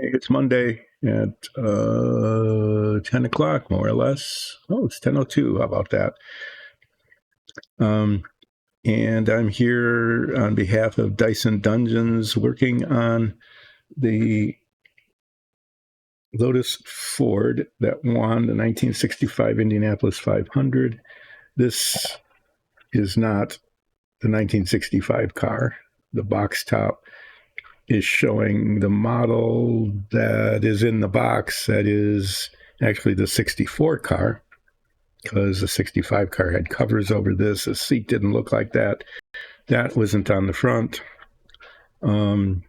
It's Monday at 10 o'clock, more or less. Oh, it's 10:02. How about that? And I'm here on behalf of Dyson Dungeons, working on the Lotus Ford that won the 1965 Indianapolis 500. This is not the 1965 car. The box top is showing the model that is in the box that is actually the 64 car, because the 65 car had covers over this. The seat didn't look like that. That wasn't on the front. An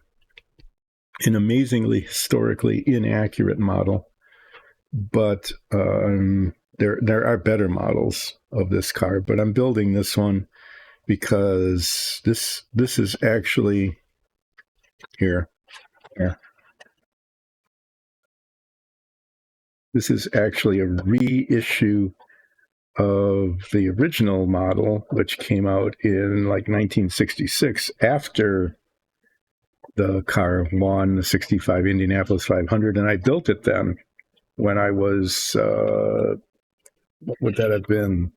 amazingly historically inaccurate model, but there are better models of this car. But I'm building this one because this is actually here. This is actually a reissue of the original model, which came out in like 1966 after the car won the 65 Indianapolis 500. And I built it then when I was, what would that have been?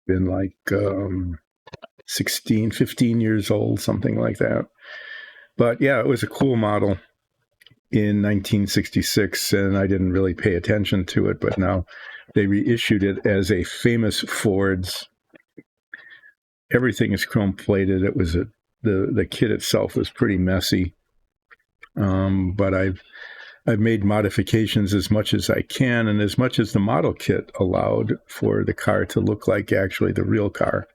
Been like 16, 15 years old, something like that. But yeah, it was a cool model in 1966, and I didn't really pay attention to it, but now they reissued it as a famous Ford's. Everything is chrome plated. It was the kit itself was pretty messy, but I've made modifications as much as I can, and as much as the model kit allowed, for the car to look like actually the real car,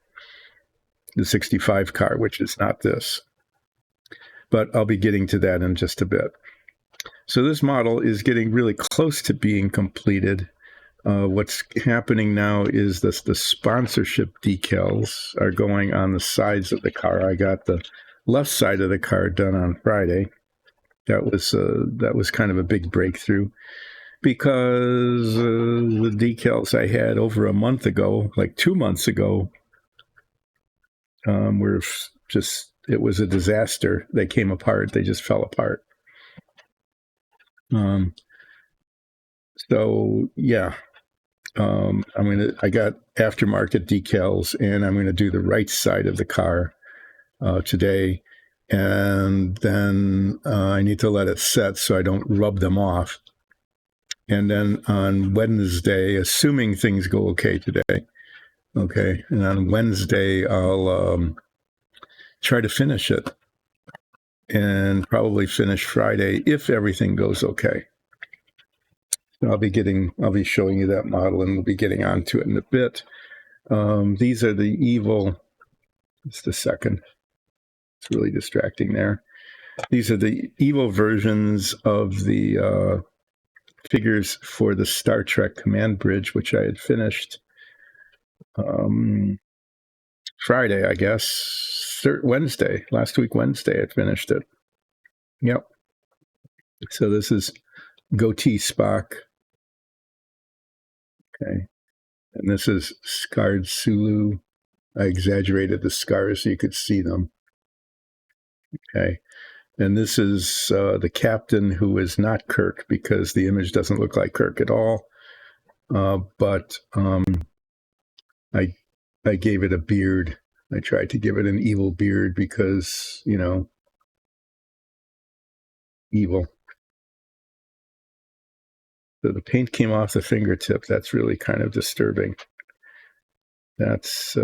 the 65 car, which is not this. But I'll be getting to that in just a bit. So this model is getting really close to being completed. What's happening now is the sponsorship decals are going on the sides of the car. I got the left side of the car done on Friday. That was kind of a big breakthrough, because the decals I had over a month ago, like 2 months ago, were just, it was a disaster. They came apart. They just fell apart. So yeah, I got aftermarket decals, and I'm going to do the right side of the car today, and then I need to let it set so I don't rub them off. And then on Wednesday, assuming things go okay today, and on Wednesday I'll try to finish it, and probably finish Friday if everything goes okay. I'll be showing you that model, and we'll be getting onto it in a bit. These are the evil. Just a second. It's really distracting there. These are the evil versions of the figures for the Star Trek command bridge, which I had finished Friday, I guess. Wednesday, last week Wednesday, I finished it. Yep. So this is Goatee Spock. Okay. And this is Scarred Sulu. I exaggerated the scars so you could see them. Okay. And this is the captain, who is not Kirk, because the image doesn't look like Kirk at all. But I gave it a beard. I tried to give it an evil beard because, evil. So the paint came off the fingertip. That's really kind of disturbing. That's, I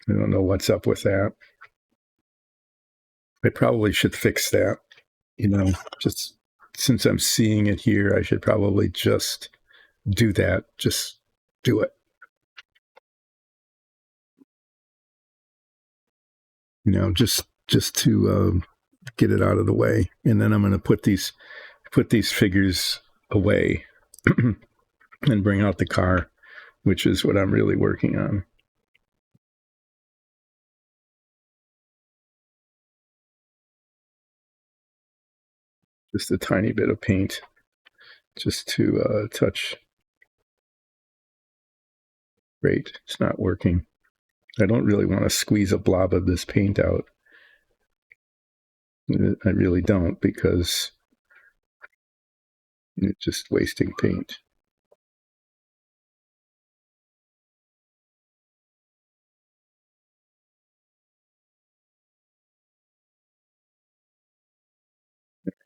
don't know what's up with that. I probably should fix that, just since I'm seeing it here, I should probably just do that. Just do it. Just to get it out of the way. And then I'm going to put these figures away and bring out the car, which is what I'm really working on. Just a tiny bit of paint, just to touch. Great, it's not working. I don't really want to squeeze a blob of this paint out. I really don't, because you're just wasting paint.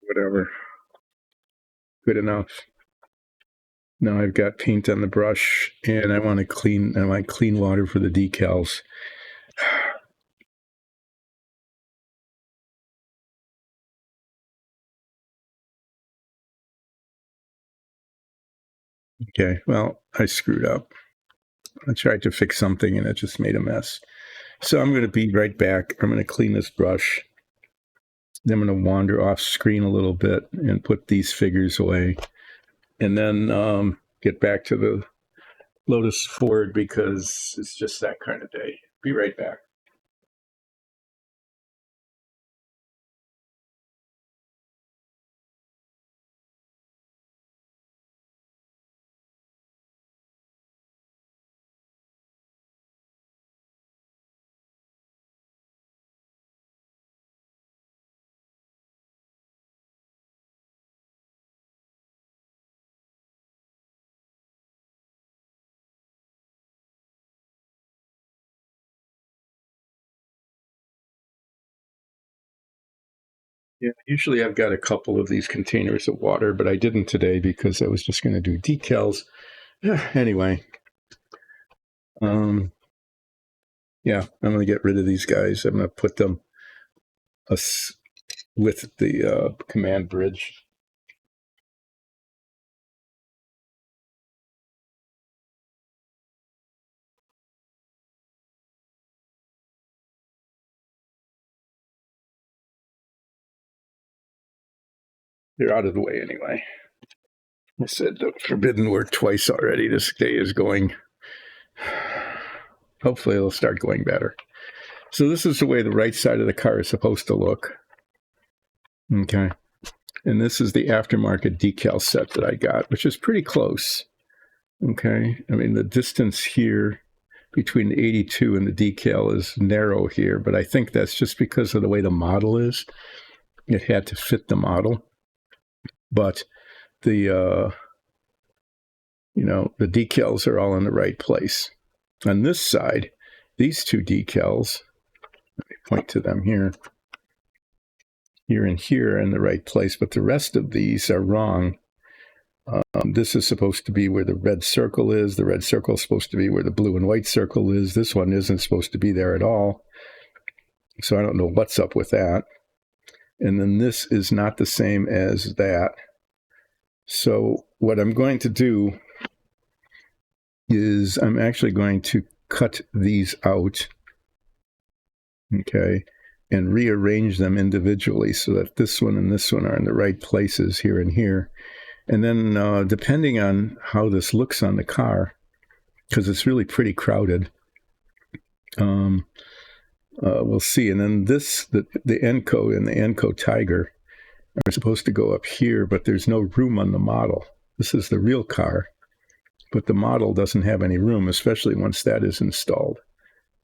Whatever. Good enough. Now I've got paint on the brush, and I want clean water for the decals. Okay, well, I screwed up. I tried to fix something and it just made a mess. So I'm going to be right back. I'm going to clean this brush. Then I'm going to wander off screen a little bit and put these figures away. And then get back to the Lotus Ford, because it's just that kind of day. Be right back. Yeah, usually I've got a couple of these containers of water, but I didn't today because I was just going to do decals. Anyway, yeah, I'm going to get rid of these guys. I'm going to put them with the command bridge. They're out of the way anyway. I said the forbidden word twice already. This day is going. Hopefully it'll start going better. So this is the way the right side of the car is supposed to look. Okay. And this is the aftermarket decal set that I got, which is pretty close. Okay. I mean, the distance here between the 82 and the decal is narrow here, but I think that's just because of the way the model is. It had to fit the model. But the the decals are all in the right place. On this side, these two decals, let me point to them here and here are in the right place, but the rest of these are wrong. This is supposed to be where the red circle is. The red circle is supposed to be where the blue and white circle is. This one isn't supposed to be there at all. So I don't know what's up with that. And then this is not the same as that. So what I'm going to do is I'm actually going to cut these out, okay, and rearrange them individually so that this one and this one are in the right places here and here. And then depending on how this looks on the car, because it's really pretty crowded, we'll see. And then the Enco and the Enco Tiger are supposed to go up here, but there's no room on the model. This is the real car, but the model doesn't have any room, especially once that is installed,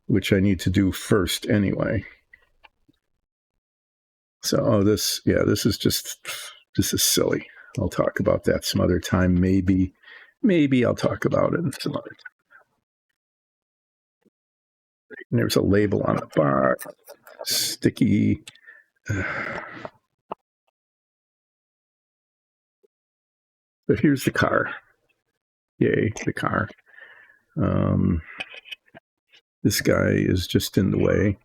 which I need to do first anyway. So, this is silly. I'll talk about that some other time. Maybe I'll talk about it some other time. And there's a label on the bar, sticky. But here's the car. Yay, the car. This guy is just in the way.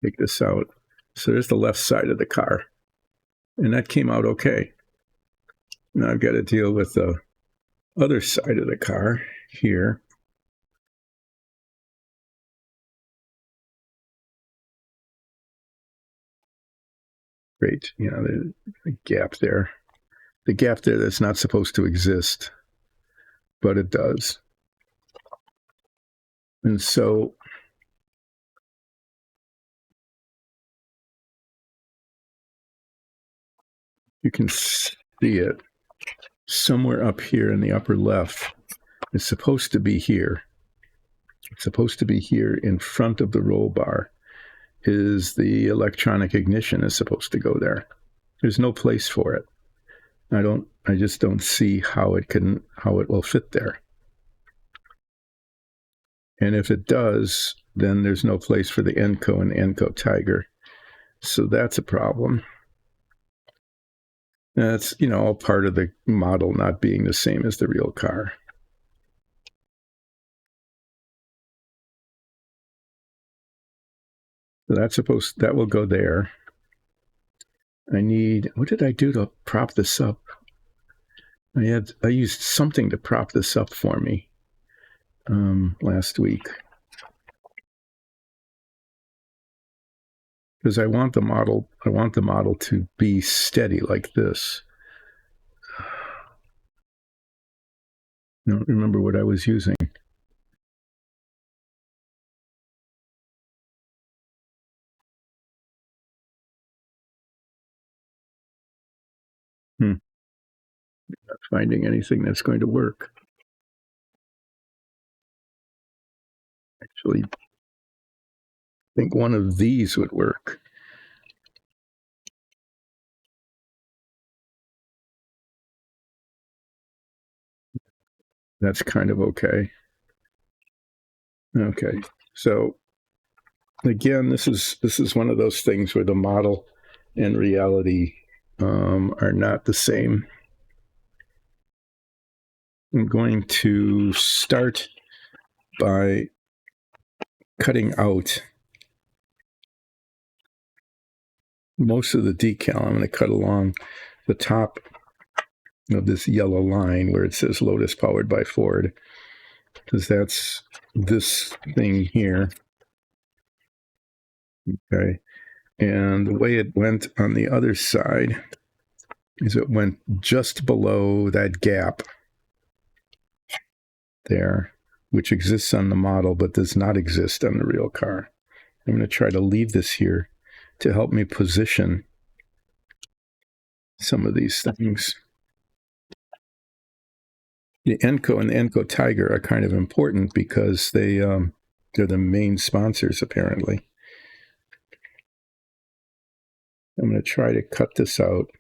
Take this out. So there's the left side of the car. And that came out okay. Now I've got to deal with the other side of the car here. Great. The gap there. The gap there that's not supposed to exist, but it does. And so you can see it somewhere up here in the upper left. It's supposed to be here. It's supposed to be here in front of the roll bar. is the electronic ignition is supposed to go there. There's no place for it. I just don't see how it will fit there. And if it does, then there's no place for the Enco and the Enco Tiger. So that's a problem. That's, all part of the model not being the same as the real car. So that will go there. What did I do to prop this up? I used something to prop this up for me last week. Because I want the model to be steady like this. I don't remember what I was using. Not finding anything that's going to work. Actually, I think one of these would work. That's kind of okay. Okay, so again, this is one of those things where the model and reality are not the same. I'm going to start by cutting out most of the decal. I'm going to cut along the top of this yellow line where it says Lotus powered by Ford, because that's this thing here. Okay. And the way it went on the other side is it went just below that gap there, which exists on the model but does not exist on the real car. I'm going to try to leave this here to help me position some of these things. The Enco and the Enco Tiger are kind of important because they're the main sponsors, apparently. I'm going to try to cut this out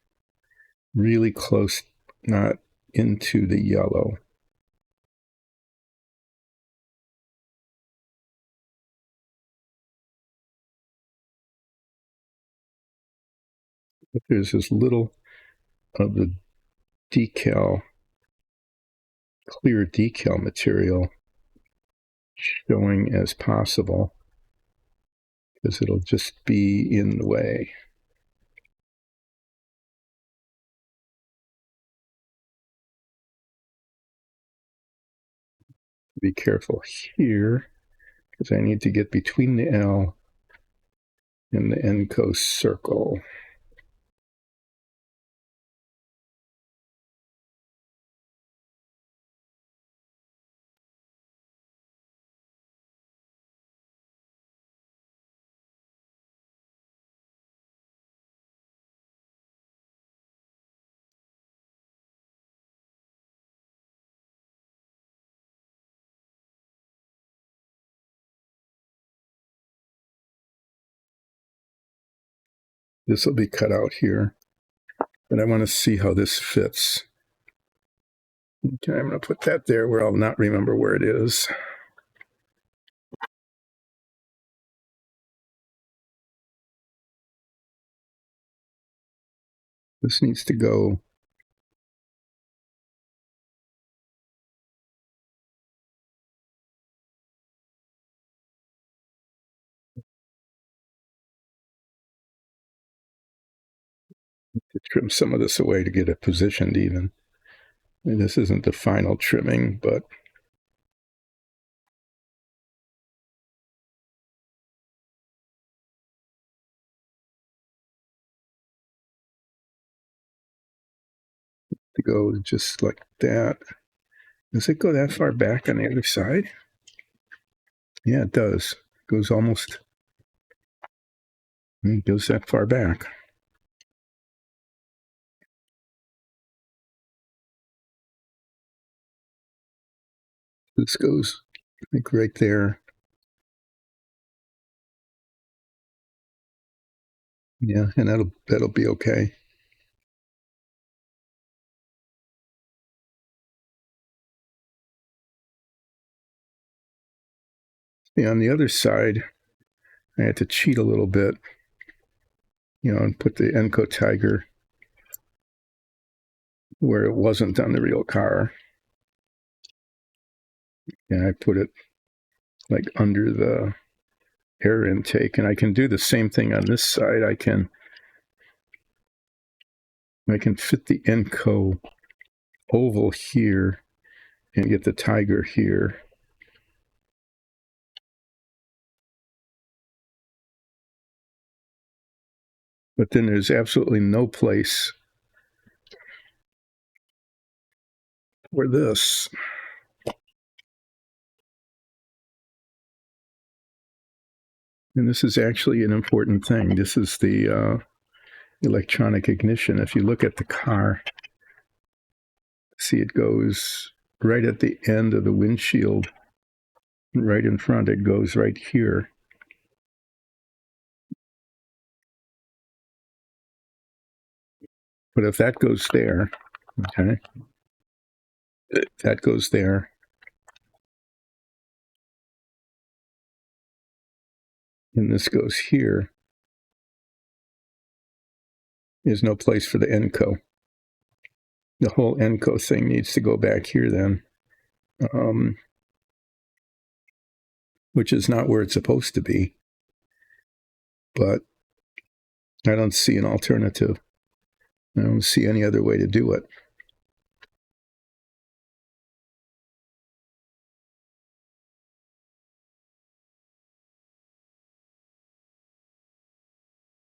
really close, not into the yellow. But there's as little of the decal, clear decal material showing as possible, because it'll just be in the way. Be careful here, because I need to get between the L and the Enco circle. This will be cut out here, but I want to see how this fits. Okay, I'm going to put that there where I'll not remember where it is. This needs to go to trim some of this away to get it positioned even. And this isn't the final trimming, but to go just like that. Does it go that far back on the other side? Yeah, it does. It goes almost, it goes that far back. This goes, I think, right there. Yeah, and that'll be okay. Yeah, on the other side, I had to cheat a little bit, and put the Enco Tiger where it wasn't on the real car. And I put it like under the air intake, and I can do the same thing on this side. I can fit the Enco oval here and get the Tiger here. But then there's absolutely no place for this. And this is actually an important thing. This is the electronic ignition. If you look at the car, see it goes right at the end of the windshield, right in front. It goes right here. But if that goes there, okay, that goes there, and this goes here, there's no place for the Enco. The whole Enco thing needs to go back here then, which is not where it's supposed to be. But I don't see an alternative. I don't see any other way to do it.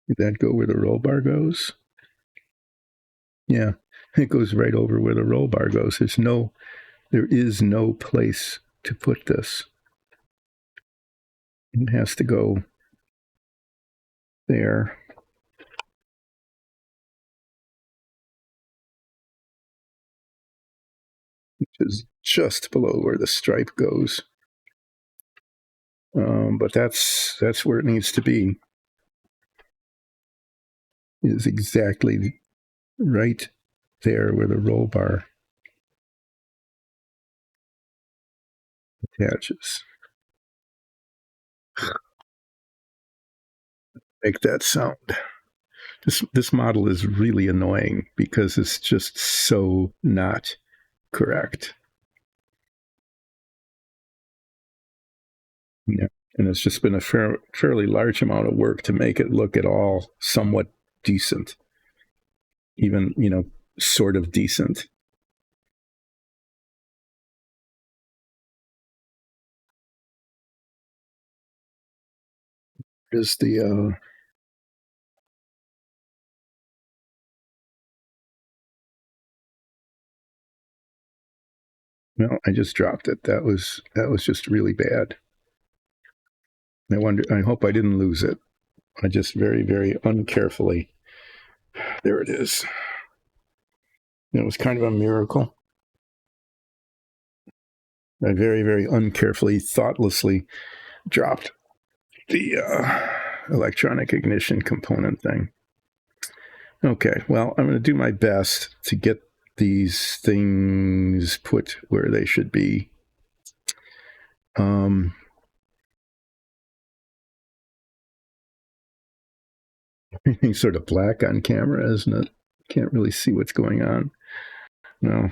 Did that go where the roll bar goes? Yeah, it goes right over where the roll bar goes. There is no place to put this. It has to go there. Which is just below where the stripe goes. But that's where it needs to be. Is exactly right there where the roll bar attaches. Make that sound. This model is really annoying because it's just so not correct. Yeah, and it's just been a fairly large amount of work to make it look at all somewhat decent, even sort of decent. Is the no, I just dropped it. That was just really bad. I hope I didn't lose it. I just very, very uncarefully. There it is. It was kind of a miracle. I very, very uncarefully, thoughtlessly dropped the electronic ignition component thing. Okay, well, I'm going to do my best to get these things put where they should be. Everything's sort of black on camera, isn't it? Can't really see what's going on. No,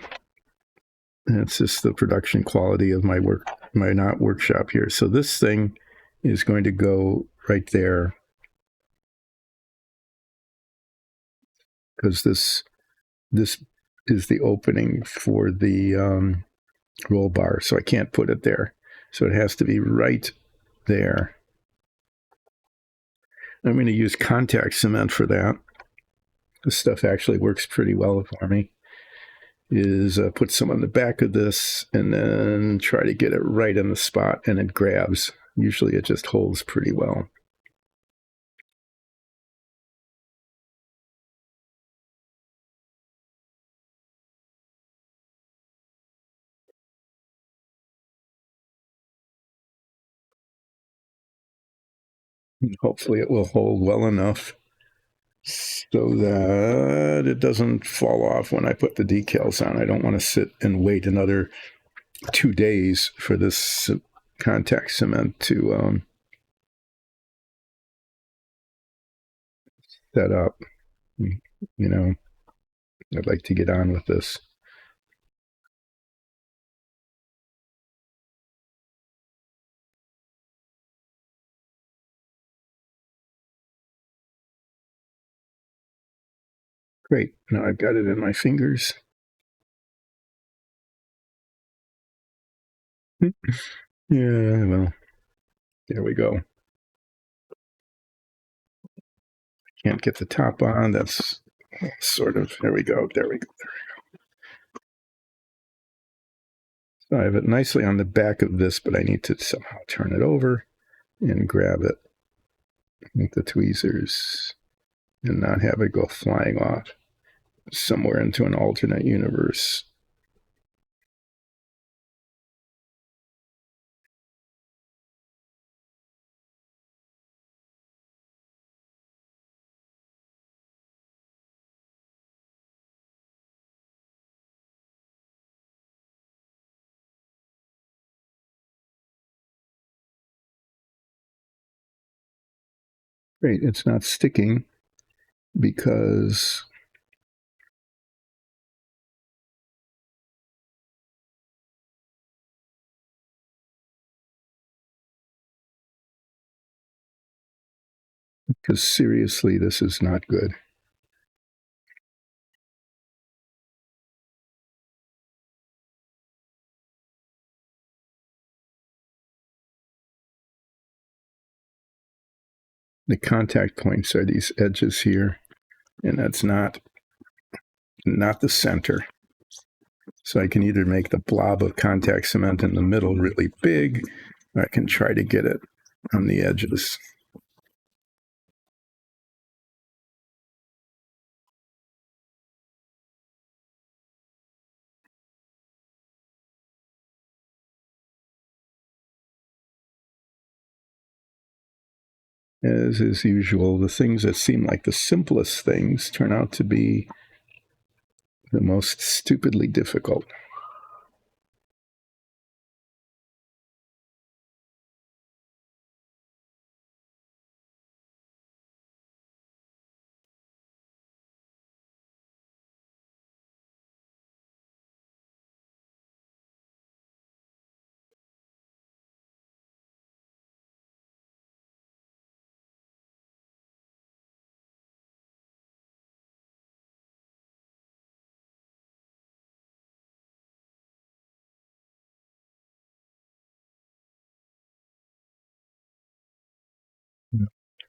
that's just the production quality of my not workshop here. So this thing is going to go right there because this is the opening for the roll bar, so I can't put it there. So it has to be right there. I'm going to use contact cement for that. This stuff actually works pretty well for me. Is put some on the back of this and then try to get it right in the spot, and it grabs. Usually it just holds pretty well. Hopefully it will hold well enough so that it doesn't fall off when I put the decals on. I don't want to sit and wait another 2 days for this contact cement to set up. You know, I'd like to get on with this. Great. Now I've got it in my fingers. Yeah, well, there we go. Can't get the top on. That's sort of, there we go. There we go. So I have it nicely on the back of this, but I need to somehow turn it over and grab it with the tweezers and not have it go flying off somewhere into an alternate universe. Great, it's not sticking because seriously, this is not good. The contact points are these edges here, and that's not the center. So I can either make the blob of contact cement in the middle really big, or I can try to get it on the edges. As is usual, the things that seem like the simplest things turn out to be the most stupidly difficult.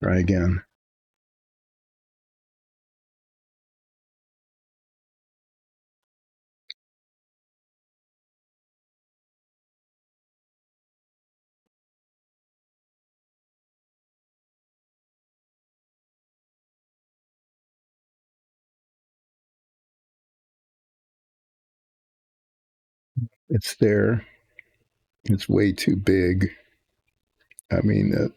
Try again. It's there. It's way too big. I mean,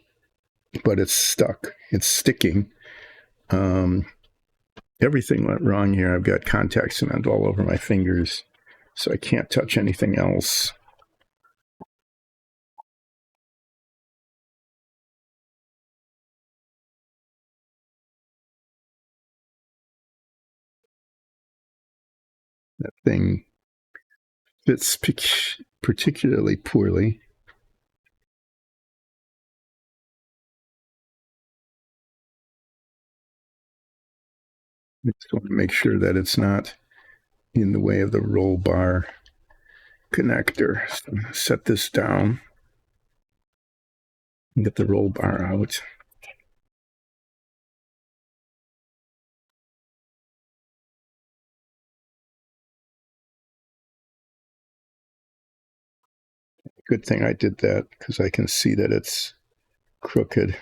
but it's stuck. It's sticking. Everything went wrong here. I've got contact cement all over my fingers, so I can't touch anything else. That thing fits particularly poorly. I just want to make sure that it's not in the way of the roll bar connector. So I'm going to set this down and get the roll bar out. Good thing I did that because I can see that it's crooked.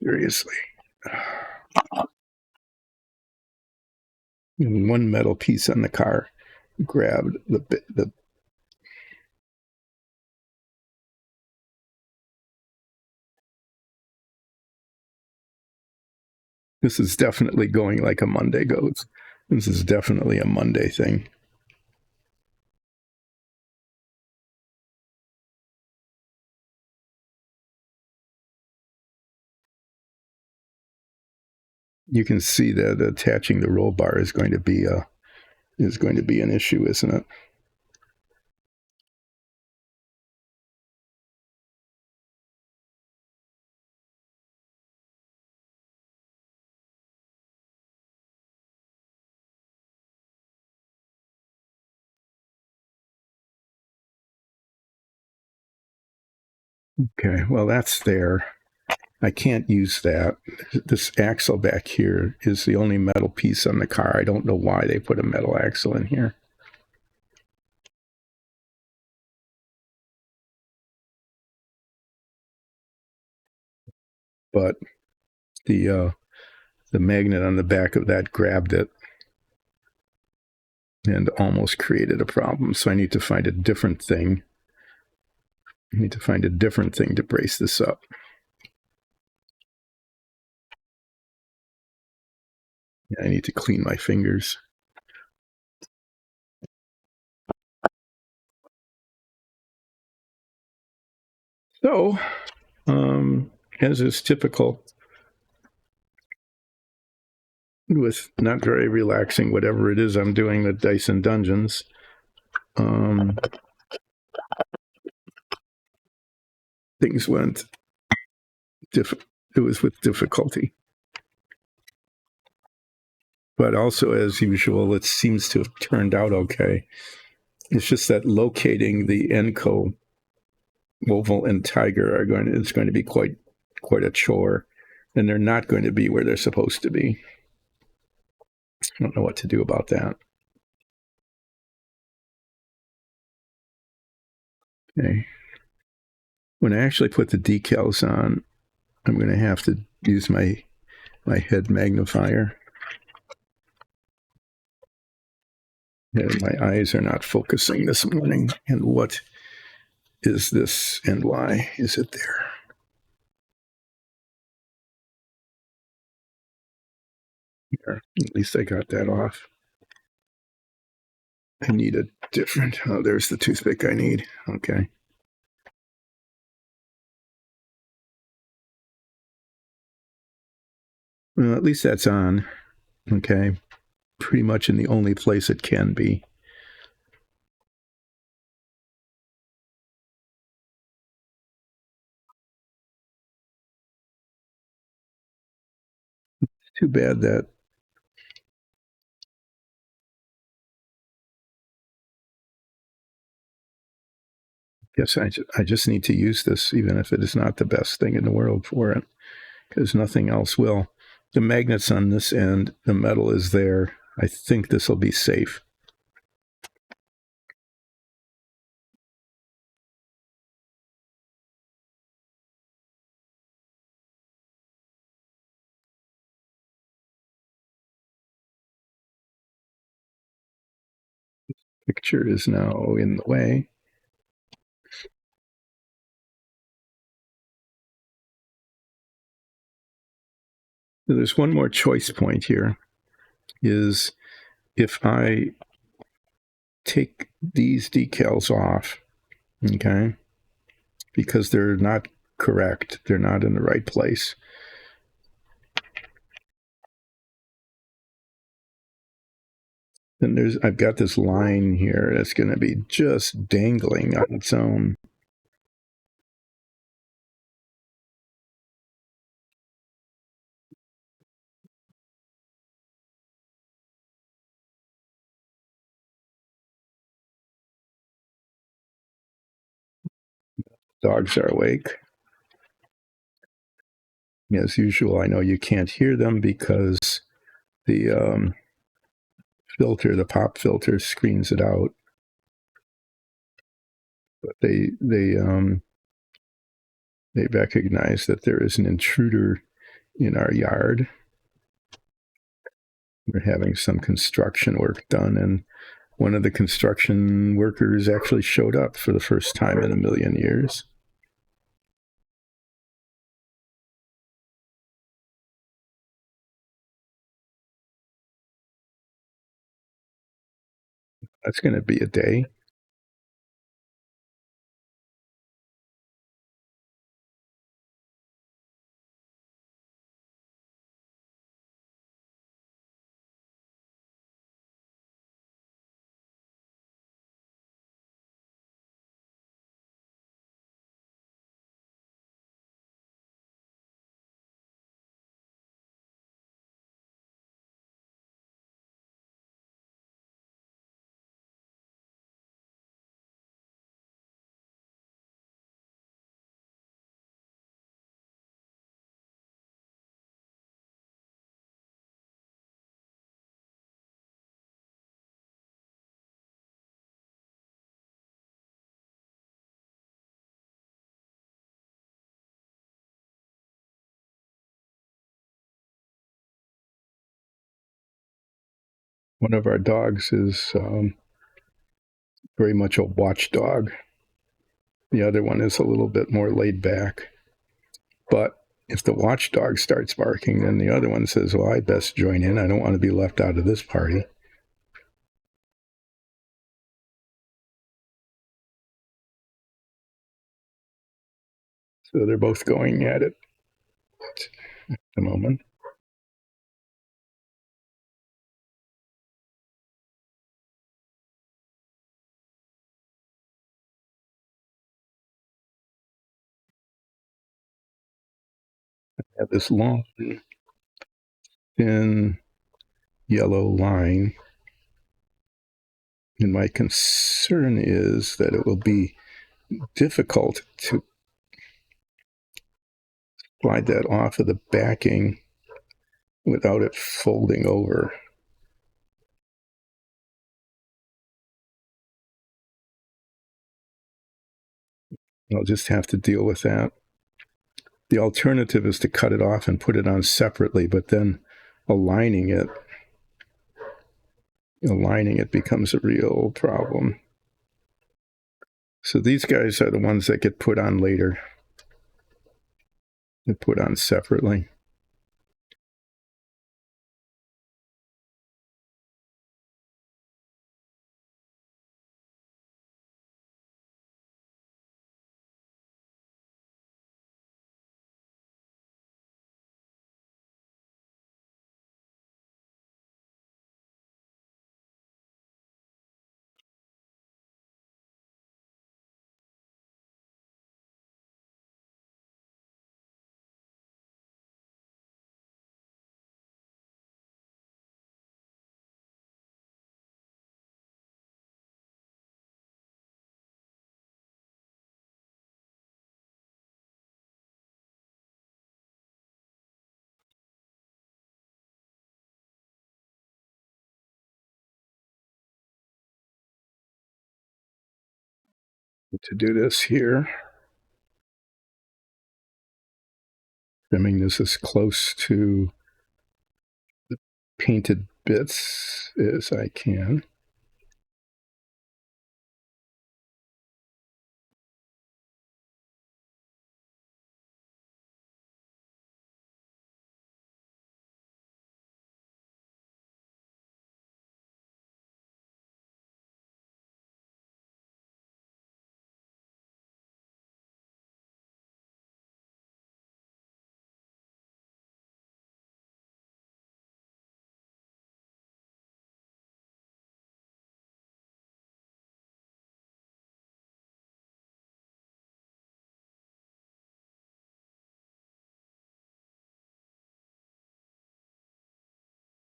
Seriously. And one metal piece on the car grabbed the. This is definitely going like a Monday goes. This is definitely a Monday thing. You can see that attaching the roll bar is going to be an issue, isn't it? Okay, well, that's there. I can't use that. This axle back here is the only metal piece on the car. I don't know why they put a metal axle in here. But the magnet on the back of that grabbed it and almost created a problem. So I need to find a different thing. I need to find a different thing to brace this up. I need to clean my fingers. So, as is typical with not very relaxing, whatever it is I'm doing with Dyson Dungeons, things went it was with difficulty. But also, as usual, it seems to have turned out okay. It's just that locating the Enco Oval and Tiger is going to be quite a chore, and they're not going to be where they're supposed to be. I don't know what to do about that. Okay. When I actually put the decals on, I'm going to have to use my head magnifier. And my eyes are not focusing this morning. And what is this and why is it there? There. At least I got that off. I need a different. Oh, there's the toothpick I need. Okay. Well, at least that's on. Okay. Pretty much in the only place it can be. Too bad that. Guess I just need to use this, even if it is not the best thing in the world for it, because nothing else will. The magnet's on this end. The metal is there. I think this will be safe. Picture is now in the way. So there's one more choice point here, is if I take these decals off, okay, because they're not correct, they're not in the right place. Then I've got this line here that's going to be just dangling on its own. Dogs are awake. As usual, I know you can't hear them because the filter, the pop filter, screens it out. But they recognize that there is an intruder in our yard. We're having some construction work done, and one of the construction workers actually showed up for the first time in a million years. That's going to be a day. One of our dogs is very much a watchdog. The other one is a little bit more laid back. But if the watchdog starts barking, then the other one says, well, I best join in. I don't want to be left out of this party. So they're both going at it at the moment. I have this long, thin yellow line. And my concern is that it will be difficult to slide that off of the backing without it folding over. I'll just have to deal with that. The alternative is to cut it off and put it on separately, but then aligning it becomes a real problem. So these guys are the ones that get put on later. They're put on separately. To do this here, trimming this as close to the painted bits as I can.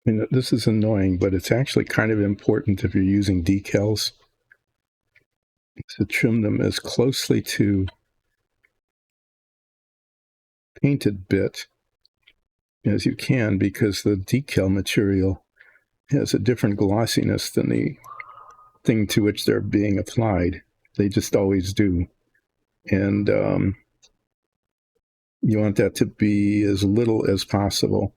And this is annoying, but it's actually kind of important if you're using decals to trim them as closely to painted bit as you can, because the decal material has a different glossiness than the thing to which they're being applied. They just always do. And you want that to be as little as possible.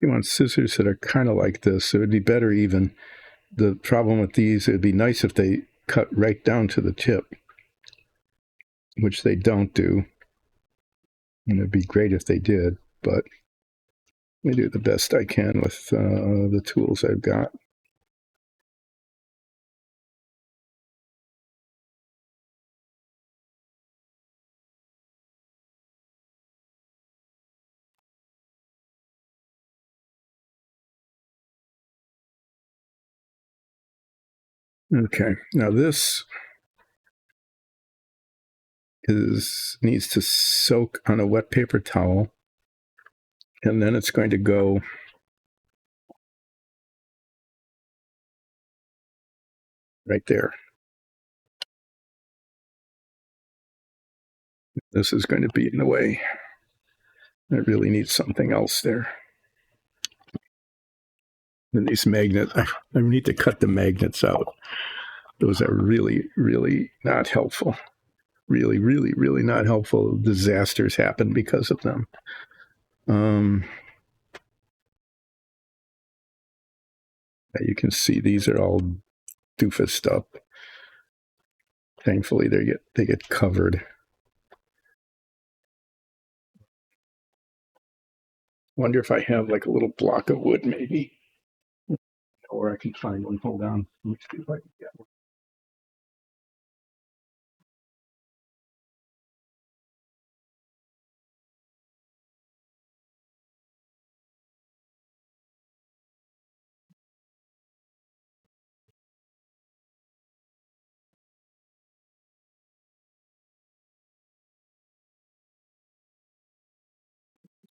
You want scissors that are kind of like this. It would be better even. The problem with these, it would be nice if they cut right down to the tip, which they don't do. And it'd be great if they did, but I do the best I can with the tools I've got. Okay, now this needs to soak on a wet paper towel, and then it's going to go right there. This is going to be in the way. I really need something else there. And these magnets, I need to cut the magnets out. Those are really, really not helpful. Really, really, really not helpful. Disasters happen because of them. You can see these are all doofused up. Thankfully, they get covered. Wonder if I have like a little block of wood, maybe, or I can find one. Hold on, let me see if I can get one.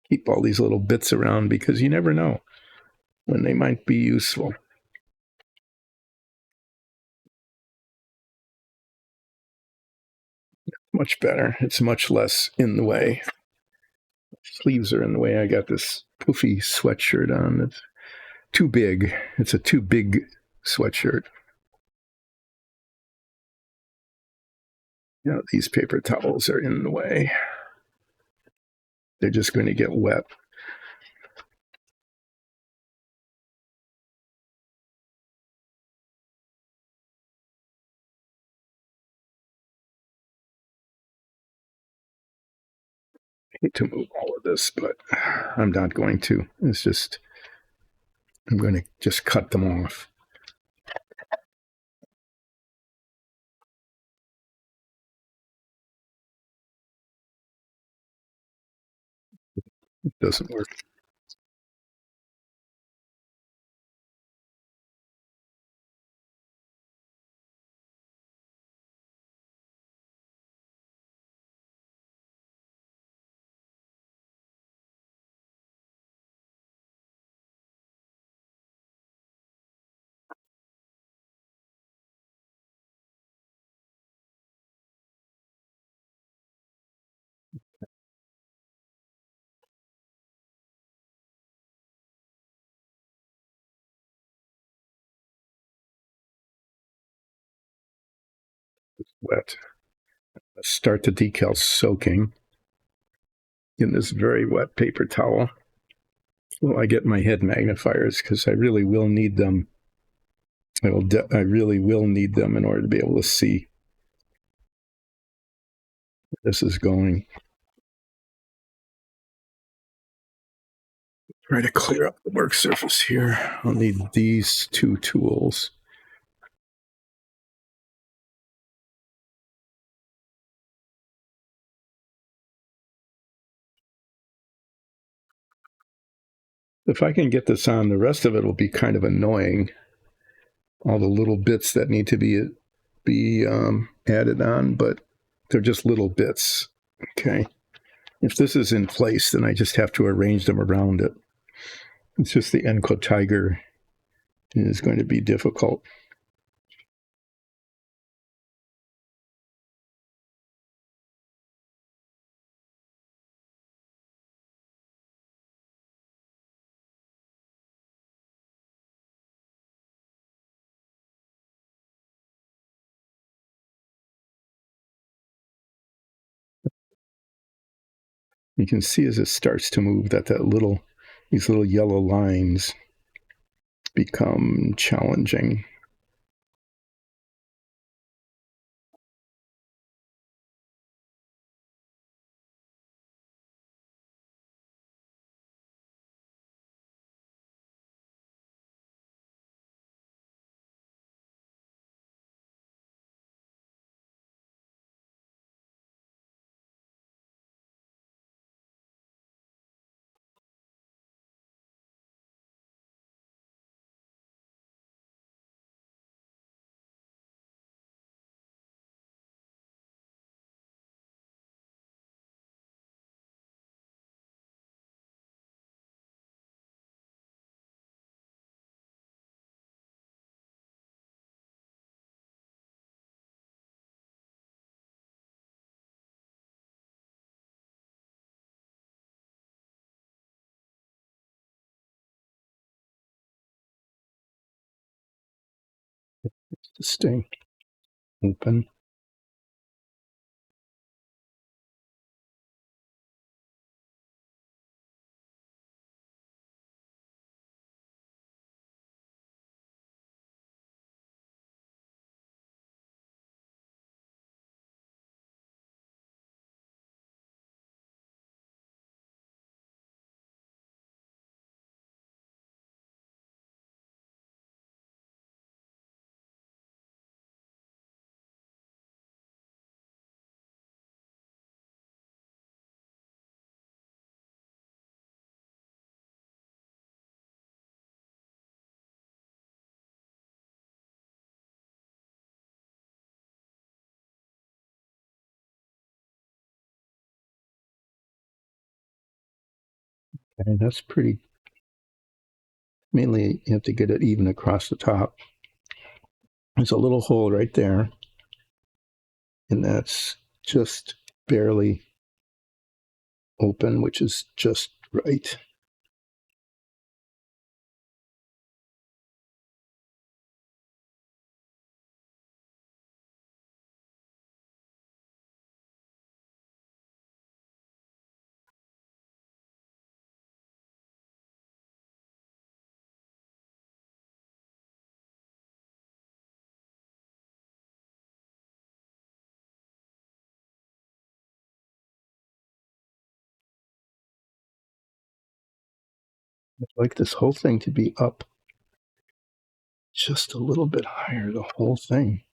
Keep all these little bits around because you never know when they might be useful. Much better. It's much less in the way. Sleeves are in the way. I got this poofy sweatshirt on. It's too big. It's a too big sweatshirt. You know, these paper towels are in the way. They're just going to get wet. I hate to move all of this, but I'm not going to. It's just, I'm going to just cut them off. It doesn't work. It's wet. Let's start the decal soaking in this very wet paper towel. Well, I get my head magnifiers because I really will need them. I really will need them in order to be able to see where this is going. Try to clear up the work surface here. I'll need these two tools. If I can get this on, the rest of it will be kind of annoying. All the little bits that need to be added on, but they're just little bits. Okay. If this is in place, then I just have to arrange them around it. It's just the Enco Tiger is going to be difficult. You can see as it starts to move that little these little yellow lines become challenging. To stay open. Okay, that's pretty. Mainly, you have to get it even across the top. There's a little hole right there, and that's just barely open, which is just right. I'd like this whole thing to be up just a little bit higher, the whole thing.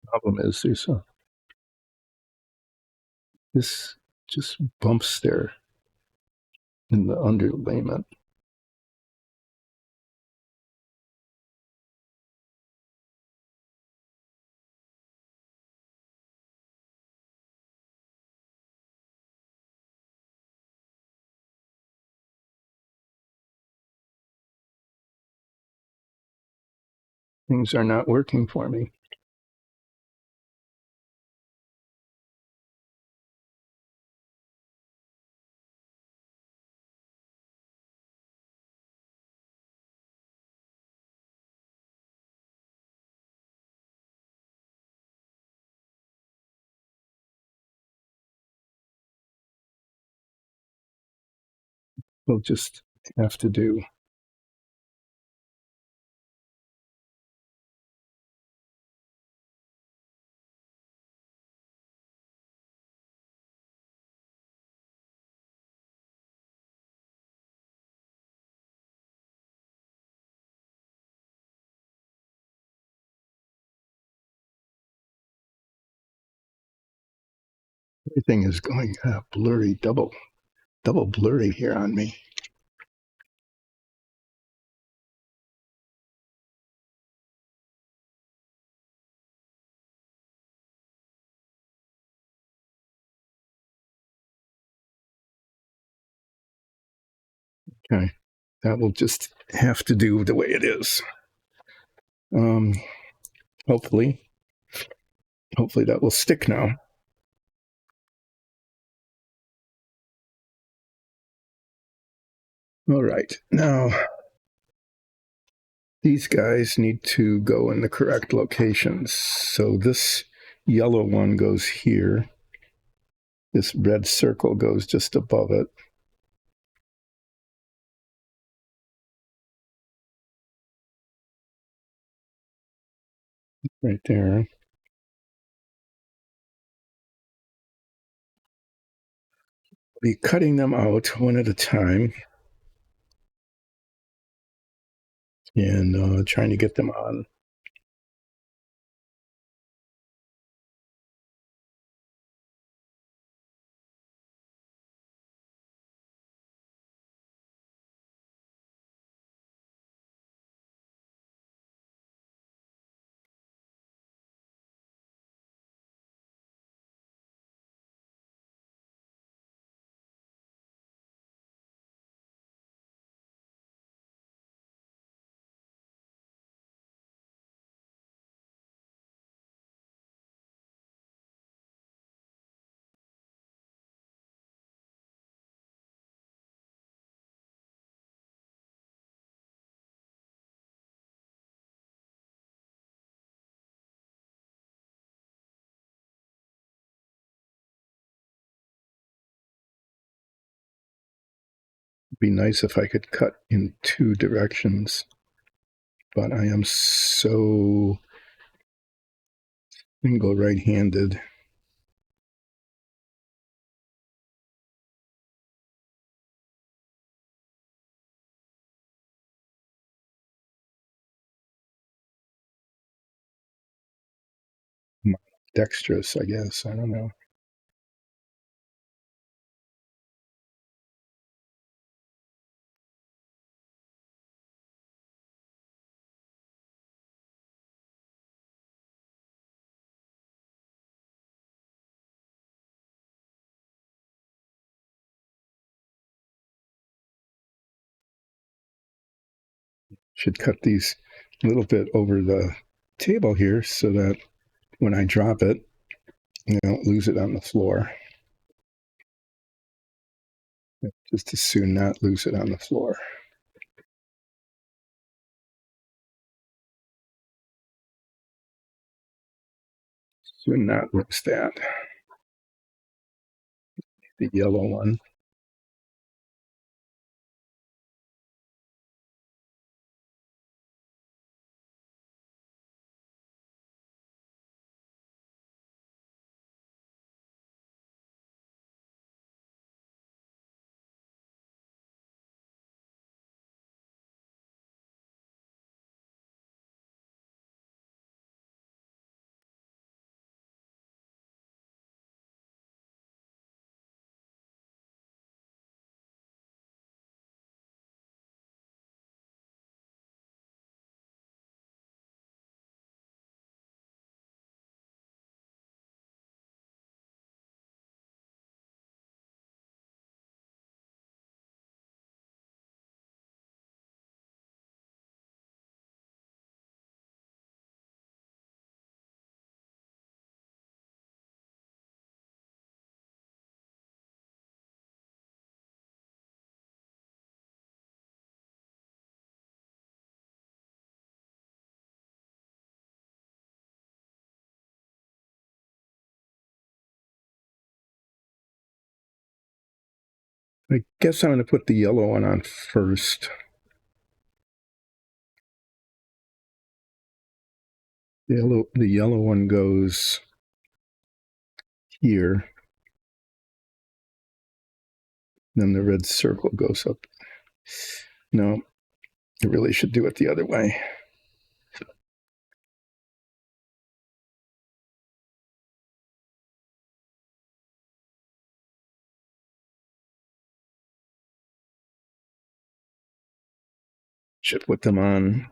Problem is, there's a this just bumps there in the underlayment. Things are not working for me. we'll just have to do. Everything is going blurry, double blurry here on me. Okay, that will just have to do the way it is. Um, hopefully that will stick now. All right, now these guys need to go in the correct locations. So this yellow one goes here. This red circle goes just above it. Right there. Be cutting them out one at a time and trying to get them on. It'd be nice if I could cut in two directions, but I am so single right-handed. Dexterous, I guess. I don't know. Should cut these a little bit over the table here so that when I drop it, I don't lose it on the floor. Just as soon not lose it on the floor. Soon not lose that. The yellow one. I guess I'm going to put the yellow one on first. The yellow one goes here. Then the red circle goes up. No, I really should do it the other way. Should put them on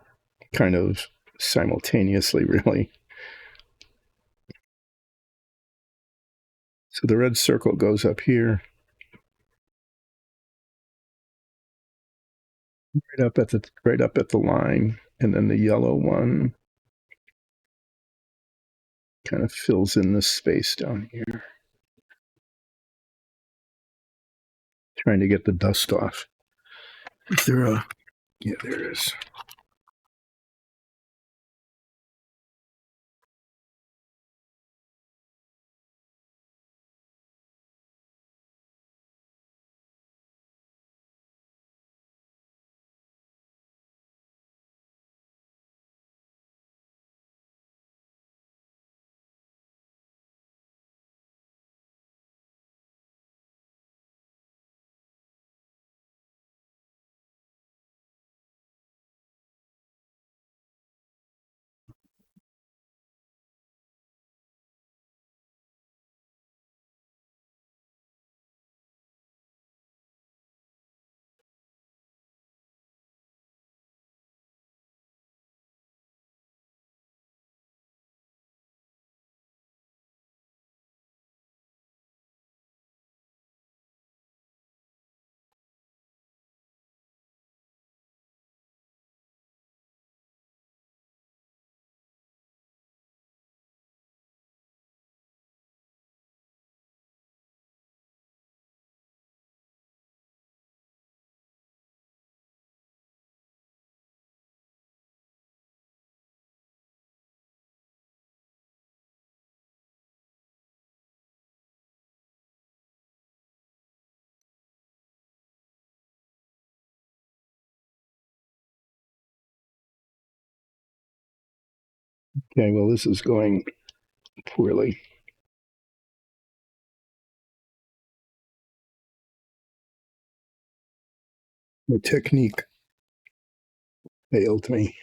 kind of simultaneously, really. So the red circle goes up here, right up at the line, and then the yellow one kind of fills in this space down here. Trying to get the dust off. Is there a? Yeah, there is. Okay, well, this is going poorly. The technique failed me.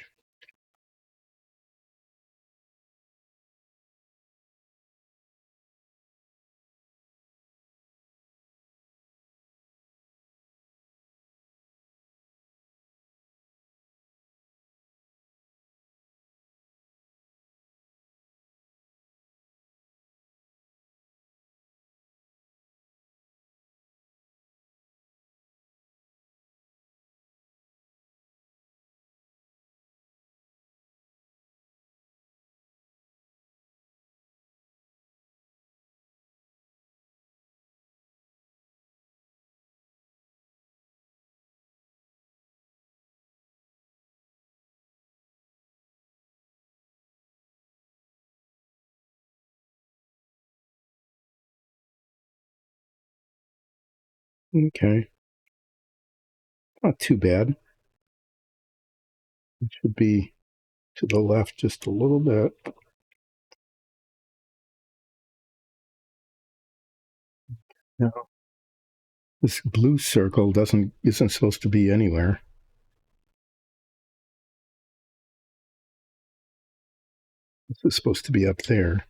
Okay, not too bad. It should be to the left just a little bit. Now, this blue circle isn't supposed to be anywhere. This is supposed to be up there.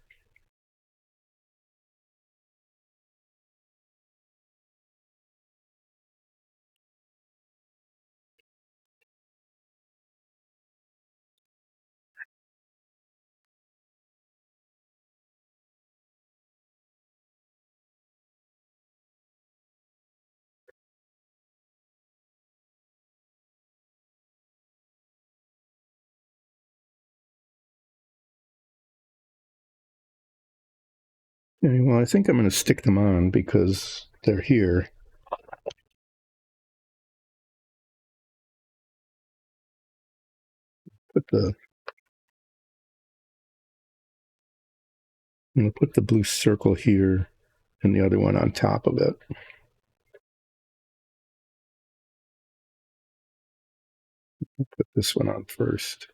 Okay, well, I think I'm going to stick them on because they're here. I'm going to put the blue circle here and the other one on top of it. Put this one on first.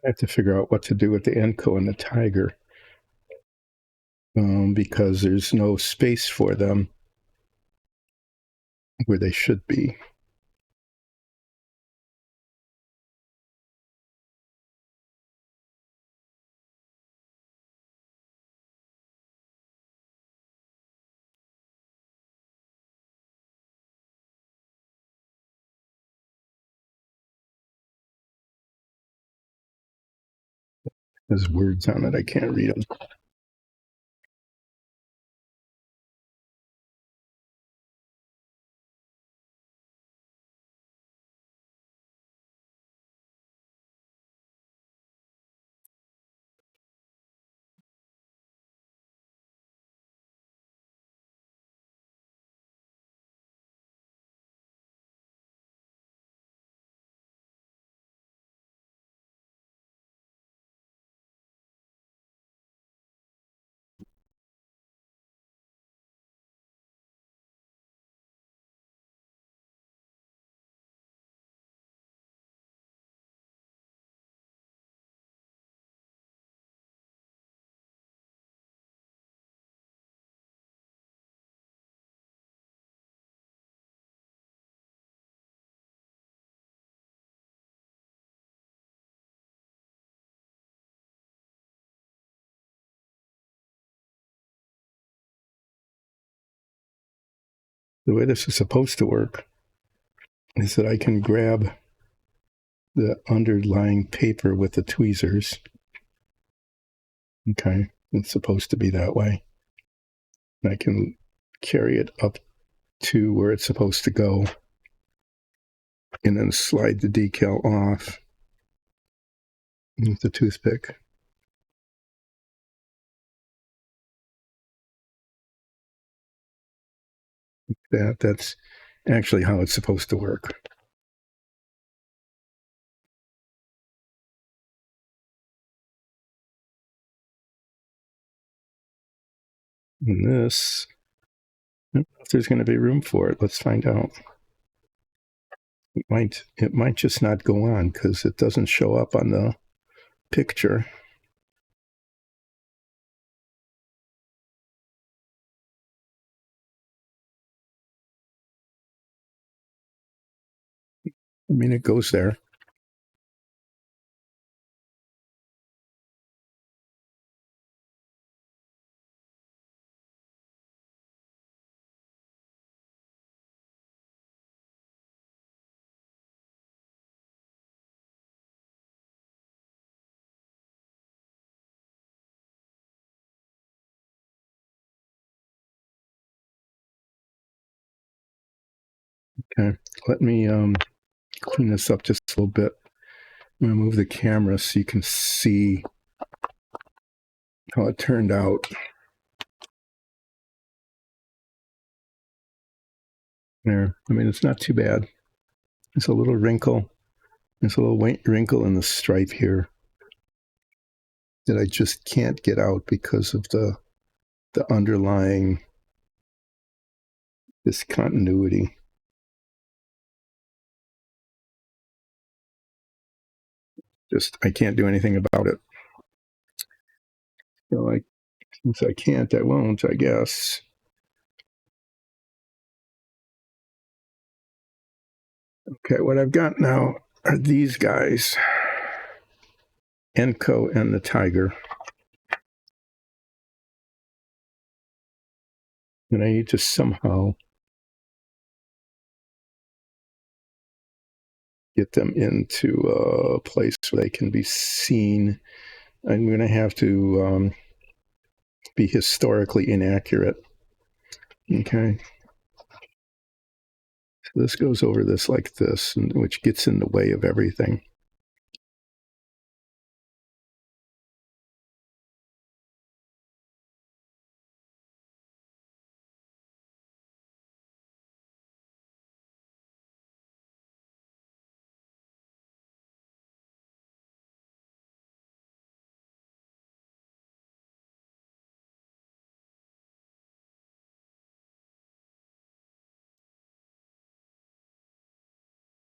I have to figure out what to do with the Enco and the Tiger, because there's no space for them where they should be. There's words on it. I can't read them. The way this is supposed to work is that I can grab the underlying paper with the tweezers. Okay, it's supposed to be that way. I can carry it up to where it's supposed to go and then slide the decal off with the toothpick. That's actually how it's supposed to work. And this, if there's going to be room for it, let's find out. It might just not go on because it doesn't show up on the picture. I mean, it goes there. Okay, let me clean this up just a little bit. I'm going to move the camera so you can see how it turned out. There, I mean, it's not too bad. It's a little wrinkle. There's a little wrinkle in the stripe here that I just can't get out because of the underlying discontinuity. Just, I can't do anything about it. So since I can't, I won't, I guess. Okay, what I've got now are these guys, Enco and the Tiger. And I need to somehow get them into a place where they can be seen. I'm going to have to be historically inaccurate. Okay. So this goes over this like this, which gets in the way of everything.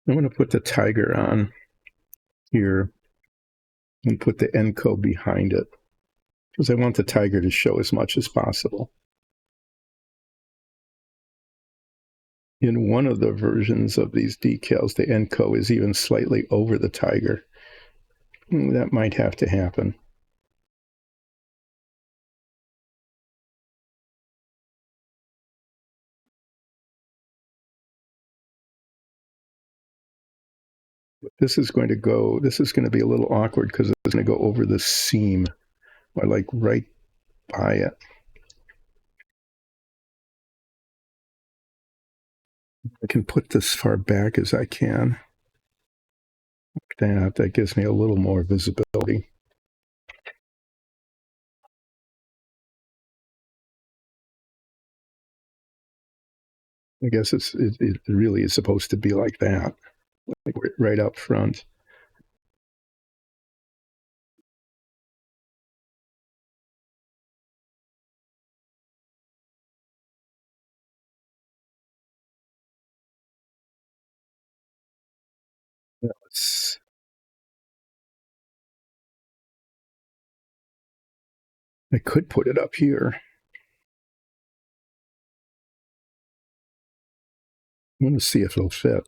I'm going to put the Tiger on here and put the Enco behind it because I want the Tiger to show as much as possible. In one of the versions of these decals, the Enco is even slightly over the Tiger. That might have to happen. This is going to be a little awkward because it's going to go over the seam, or like right by it. I can put this far back as I can. That gives me a little more visibility. I guess it really is supposed to be like that, like right up front. I could put it up here. I'm going to see if it'll fit.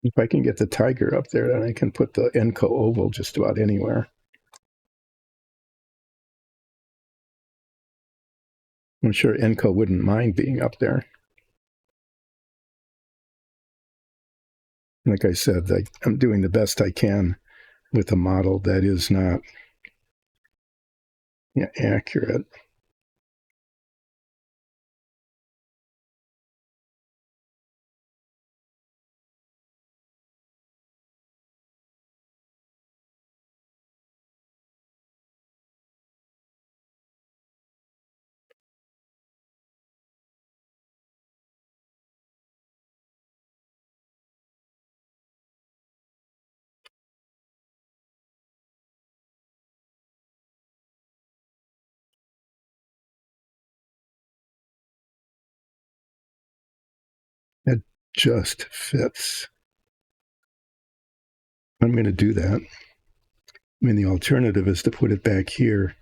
If I can get the Tiger up there, then I can put the Enco oval just about anywhere. I'm sure Enco wouldn't mind being up there. Like I said, I'm doing the best I can with a model that is not accurate. It just fits. I'm going to do that. I mean, the alternative is to put it back here,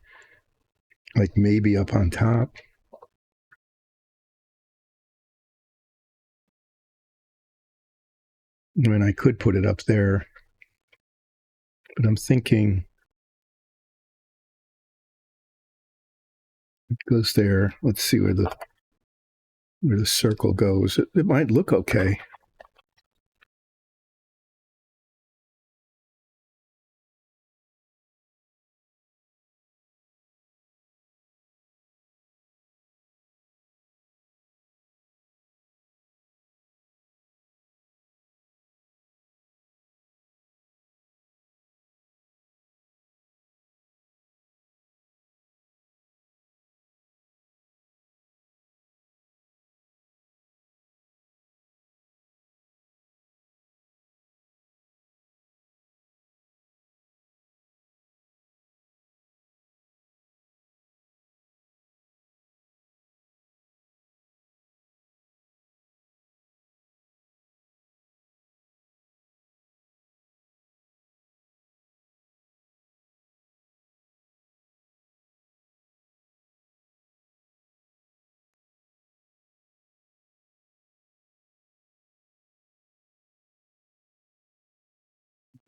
like maybe up on top. I mean, I could put it up there, but I'm thinking it goes there. Let's see where the circle goes. It might look okay.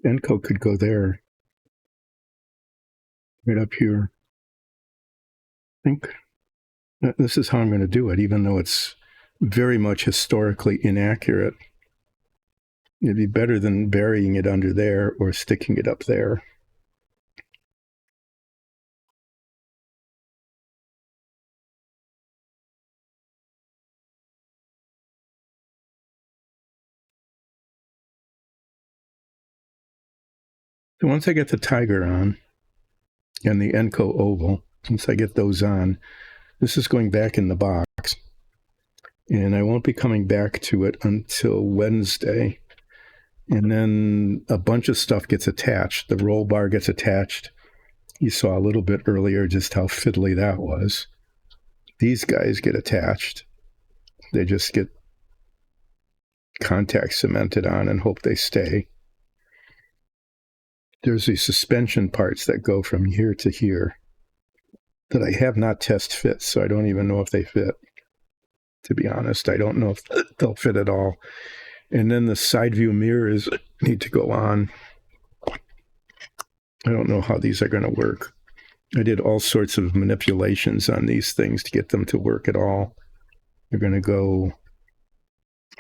Enco could go there, right up here. I think this is how I'm going to do it, even though it's very much historically inaccurate. It'd be better than burying it under there or sticking it up there. So once I get the Tiger on and the Enco oval, once I get those on, this is going back in the box. And I won't be coming back to it until Wednesday. And then a bunch of stuff gets attached. The roll bar gets attached You saw a little bit earlier just how fiddly that was. These guys get attached. They just get contact cemented on and hope they stay. There's these suspension parts that go from here to here that I have not test fit, so I don't even know if they fit. To be honest, I don't know if they'll fit at all. And then the side view mirrors need to go on. I don't know how these are going to work. I did all sorts of manipulations on these things to get them to work at all. They're going to go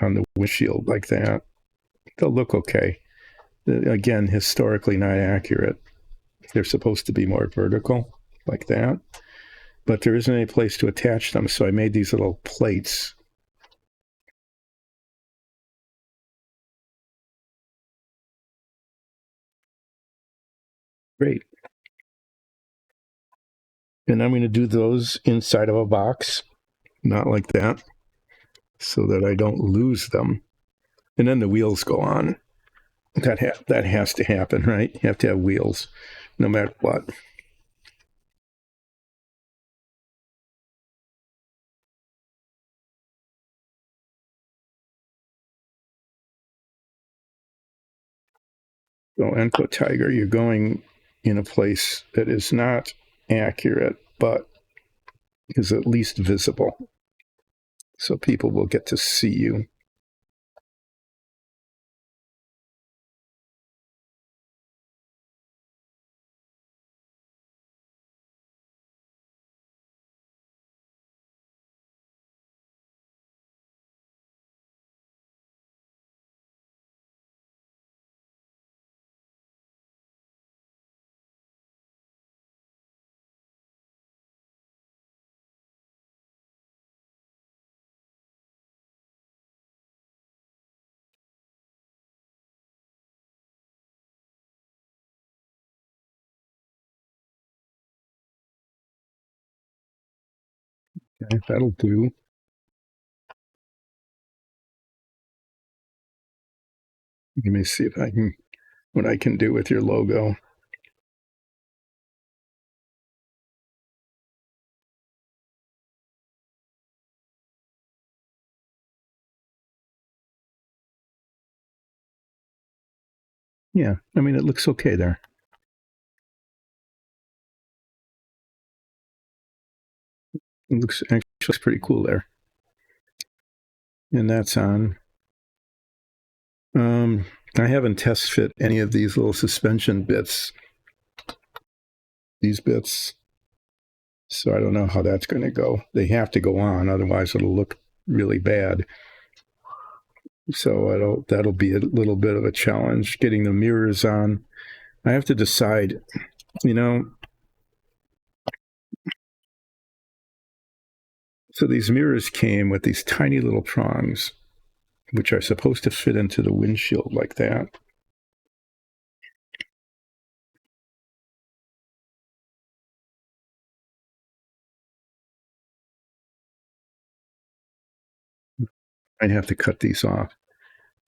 on the windshield like that. They'll look okay. Again, historically not accurate. They're supposed to be more vertical like that, but there isn't any place to attach them. So I made these little plates. Great. And I'm going to do those inside of a box, not like that, so that I don't lose them. And then the wheels go on. That has to happen, right? You have to have wheels, no matter what. So, Enco Tiger, you're going in a place that is not accurate, but is at least visible. So people will get to see you. Okay, that'll do. Let me see if I can, what I can do with your logo. Yeah, I mean, it looks okay there. It looks actually looks pretty cool there. And that's on. I haven't test fit any of these little suspension bits, these bits. So I don't know how that's going to go. They have to go on, otherwise it'll look really bad. So that'll be a little bit of a challenge getting the mirrors on. I have to decide, you know. So these mirrors came with these tiny little prongs, which are supposed to fit into the windshield like that. I'd have to cut these off.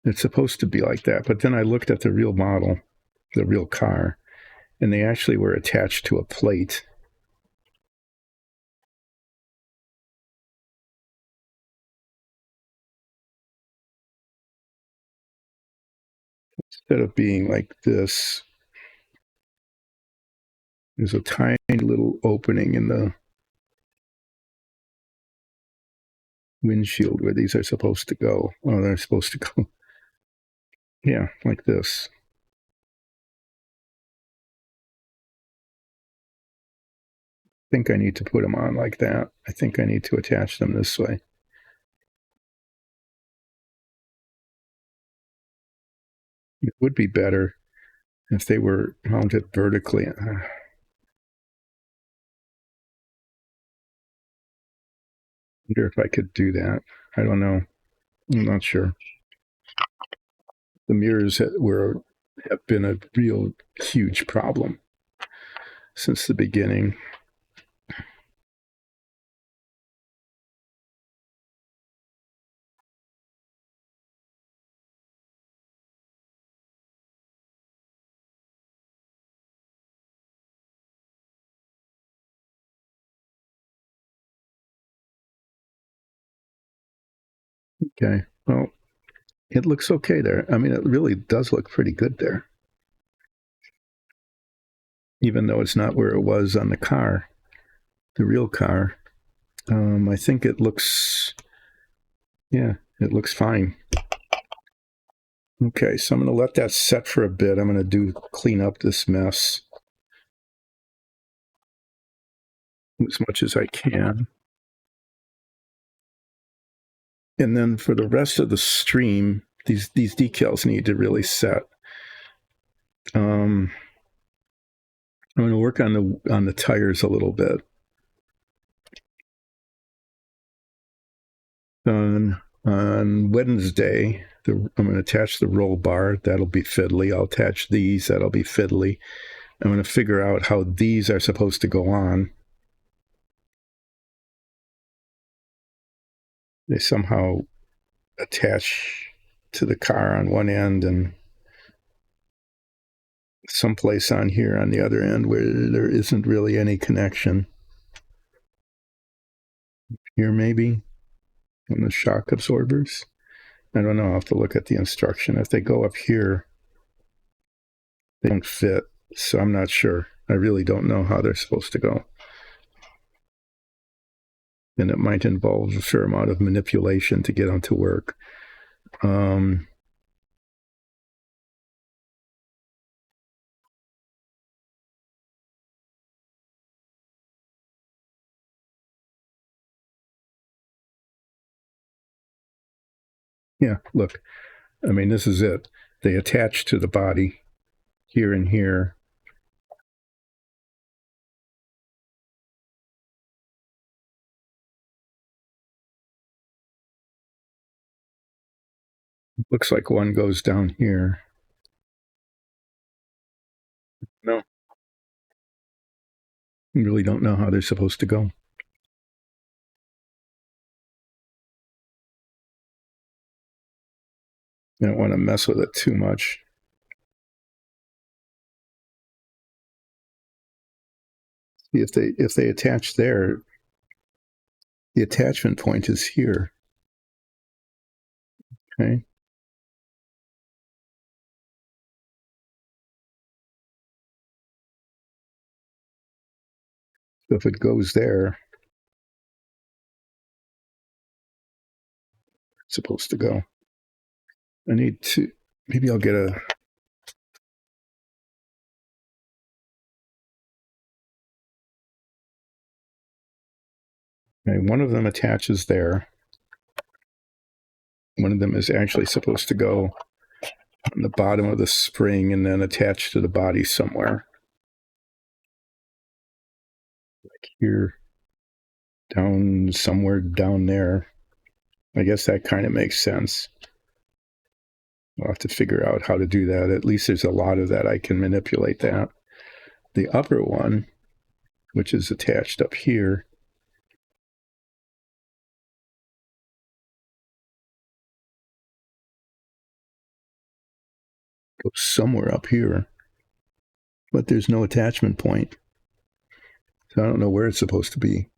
It's supposed to be like that. But then I looked at the real model, the real car, and they actually were attached to a plate. Instead of being like this, there's a tiny little opening in the windshield where these are supposed to go. Oh, they're supposed to go. Yeah, like this. I think I need to put them on like that. I think I need to attach them this way. It would be better if they were mounted vertically. I wonder if I could do that. I don't know. I'm not sure. The mirrors have been a real huge problem since the beginning. Okay. Well, it looks okay there. I mean, it really does look pretty good there, even though it's not where it was on the car, the real car. I think it looks, yeah, it looks fine. Okay, so I'm going to let that set for a bit. I'm going to clean up this mess as much as I can. And then for the rest of the stream, these decals need to really set. I'm going to work on the tires a little bit. On Wednesday, I'm going to attach the roll bar. That'll be fiddly. I'll attach these. That'll be fiddly. I'm going to figure out how these are supposed to go on. They somehow attach to the car on one end and someplace on here on the other end where there isn't really any connection. Here maybe on the shock absorbers. I don't know. I'll have to look at the instruction. If they go up here, they don't fit. So I'm not sure. I really don't know how they're supposed to go. And it might involve a fair amount of manipulation to get them to work. Yeah, look. I mean, this is it. They attach to the body here and here. Looks like one goes down here. No. I really don't know how they're supposed to go. I don't want to mess with it too much. See, if they attach there, the attachment point is here. Okay. So if it goes there, it's supposed to go. I need to, maybe I'll get a, okay, one of them attaches there. One of them is actually supposed to go on the bottom of the spring and then attach to the body somewhere. Like here, down somewhere down there. I guess that kind of makes sense. I'll have to figure out how to do that. At least there's a lot of that. I can manipulate that. The upper one, which is attached up here, goes somewhere up here, but there's no attachment point. So I don't know where it's supposed to be.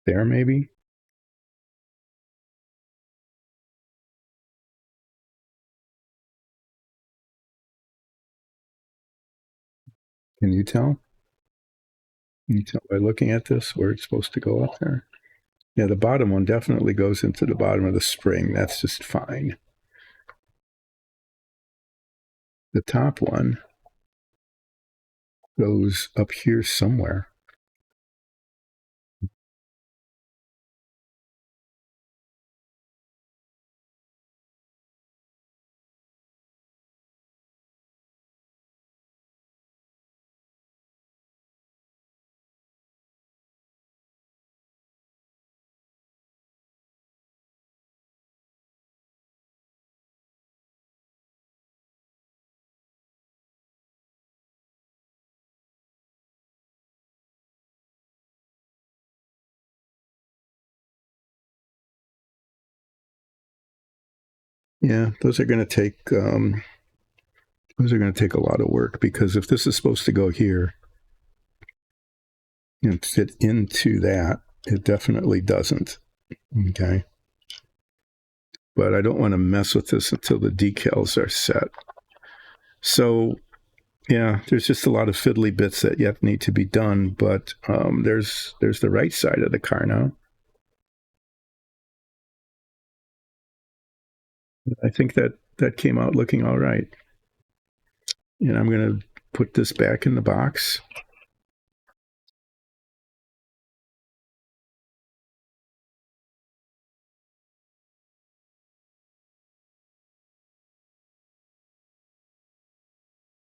There, maybe? Can you tell? Can you tell by looking at this where it's supposed to go up there? Yeah, the bottom one definitely goes into the bottom of the spring. That's just fine. The top one goes up here somewhere. Yeah, those are going to take a lot of work, because if this is supposed to go here and fit into that, it definitely doesn't. Okay. But I don't want to mess with this until the decals are set. So yeah, there's just a lot of fiddly bits that yet need to be done, but there's the right side of the car now. I think that came out looking all right. And I'm going to put this back in the box.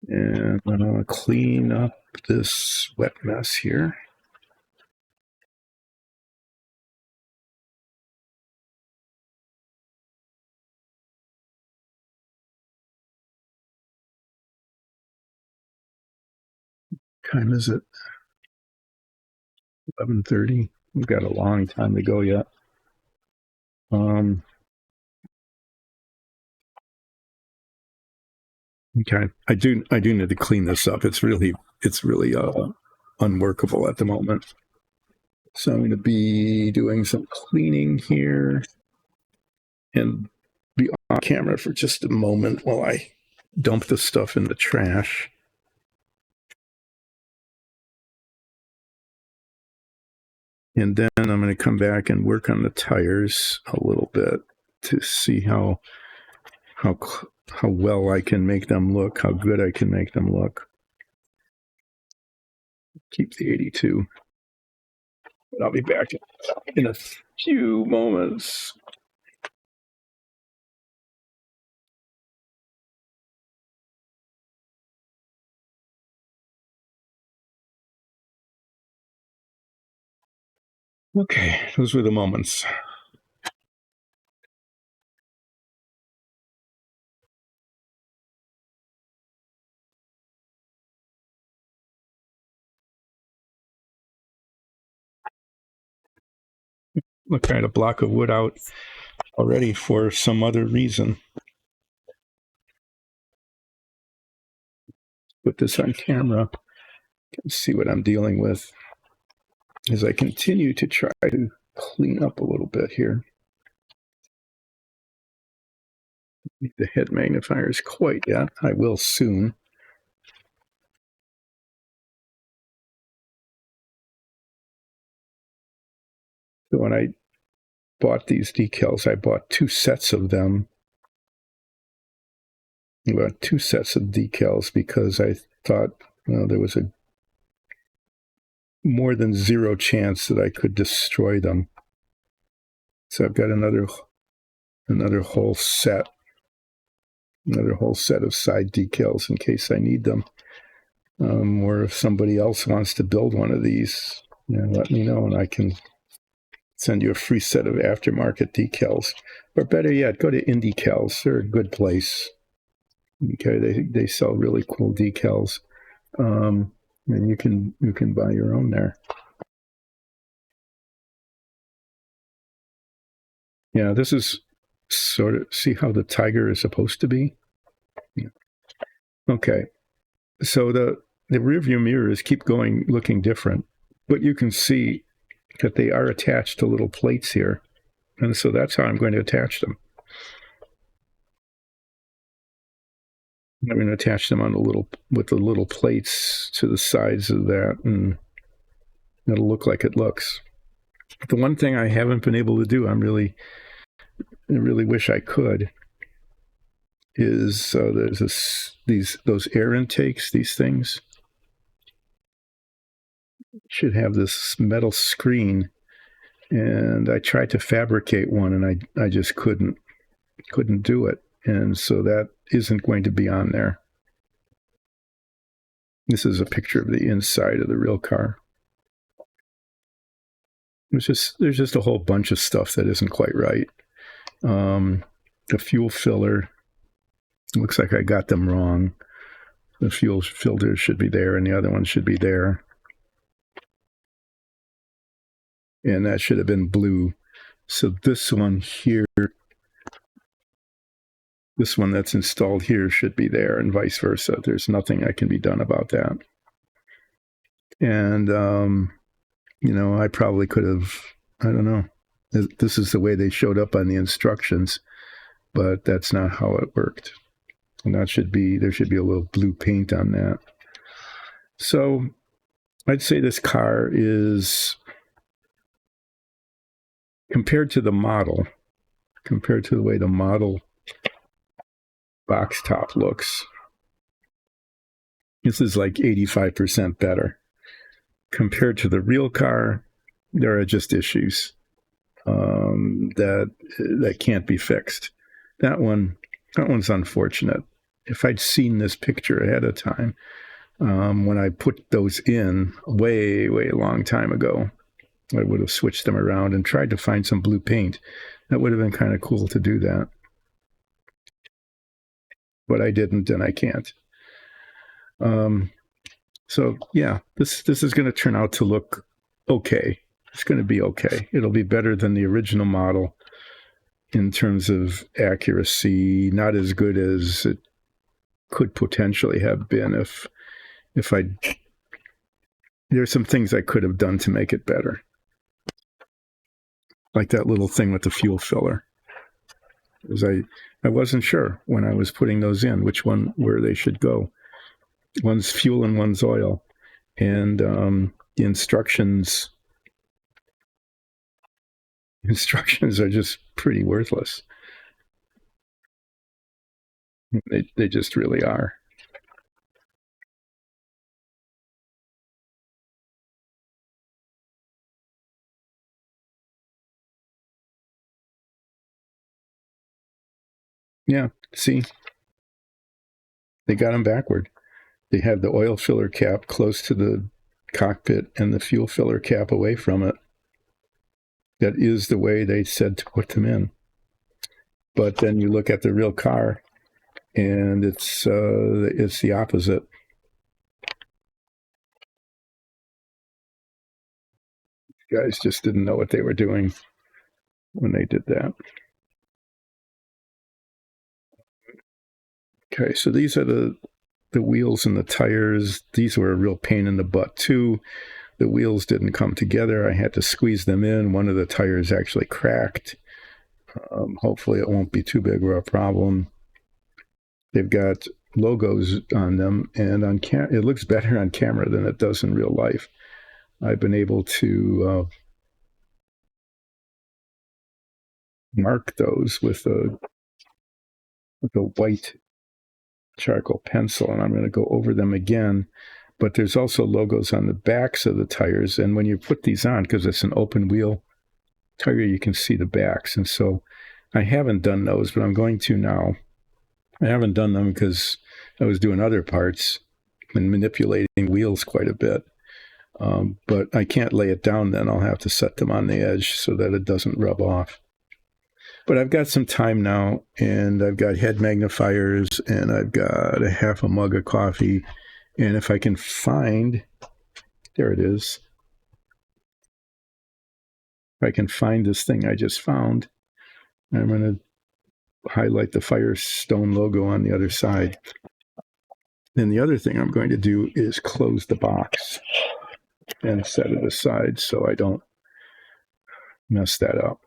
And I'm going to clean up this wet mess here. What time is it? 11:30. We've got a long time to go yet. Okay, I do need to clean this up. It's really unworkable at the moment. So I'm going to be doing some cleaning here and be on camera for just a moment while I dump the stuff in the trash. And then I'm going to come back and work on the tires a little bit to see how well I can make them look, how good I can make them look. Keep the 82. But I'll be back in a few moments. Okay, those were the moments. Look, I had a block of wood out already for some other reason. Put this on camera. Can see what I'm dealing with as I continue to try to clean up a little bit here. The head magnifier is quite yet. I will soon. So when I bought these decals, I bought 2 sets of them. I bought 2 sets of decals because I thought there was a more than zero chance that I could destroy them. So I've got another whole set of side decals in case I need them. Or if somebody else wants to build one of these, let me know and I can send you a free set of aftermarket decals. Or better yet, go to IndyCals. They're a good place. Okay, they sell really cool decals, and you can buy your own there. Yeah, this is sort of see how the Tiger is supposed to be. Yeah. Okay, so the rear view mirrors keep looking different, but you can see that they are attached to little plates here, and so that's how I'm going to attach them. I'm going to attach them with the little plates to the sides of that, and it'll look like it looks. The one thing I haven't been able to do, I really wish I could, is there's those air intakes. These things should have this metal screen, and I tried to fabricate one, and I just couldn't do it, and so that isn't going to be on there. This is a picture of the inside of the real car. There's just a whole bunch of stuff that isn't quite right. The fuel filler, looks like I got them wrong. The fuel filter should be there, and the other one should be there. And that should have been blue. So this one here this one that's installed here should be there, and vice versa. There's nothing that can be done about that. And, I probably could have, I don't know. This is the way they showed up on the instructions, but that's not how it worked. And there should be a little blue paint on that. So I'd say this car is, compared to the way the model box top looks, this is like 85% better. Compared to the real car, there are just issues that can't be fixed. That one's unfortunate. If I'd seen this picture ahead of time, when I put those in way, way long time ago, I would have switched them around and tried to find some blue paint. That would have been kind of cool to do that. But I didn't, and I can't. So yeah, this is going to turn out to look okay. It's going to be okay. It'll be better than the original model in terms of accuracy. Not as good as it could potentially have been if there's some things I could have done to make it better. Like that little thing with the fuel filler. Because I wasn't sure when I was putting those in where they should go. One's fuel and one's oil. And the instructions are just pretty worthless. They just really are. Yeah, see, they got them backward. They have the oil filler cap close to the cockpit and the fuel filler cap away from it. That is the way they said to put them in. But then you look at the real car, and it's the opposite. Guys just didn't know what they were doing when they did that. Okay, so these are the wheels and the tires. These were a real pain in the butt too. The wheels didn't come together. I had to squeeze them in. One of the tires actually cracked. Hopefully it won't be too big of a problem. They've got logos on them, and it looks better on camera than it does in real life. I've been able to mark those with a white charcoal pencil, and I'm going to go over them again. But there's also logos on the backs of the tires, and when you put these on, because it's an open wheel tire, you can see the backs. And so I haven't done those, but I'm going to now. I haven't done them because I was doing other parts and manipulating wheels quite a bit. But I can't lay it down then. I'll have to set them on the edge so that it doesn't rub off. But I've got some time now, and I've got head magnifiers, and I've got a half a mug of coffee. And if I can find, there it is. If I can find this thing I just found, I'm going to highlight the Firestone logo on the other side. Then the other thing I'm going to do is close the box and set it aside so I don't mess that up.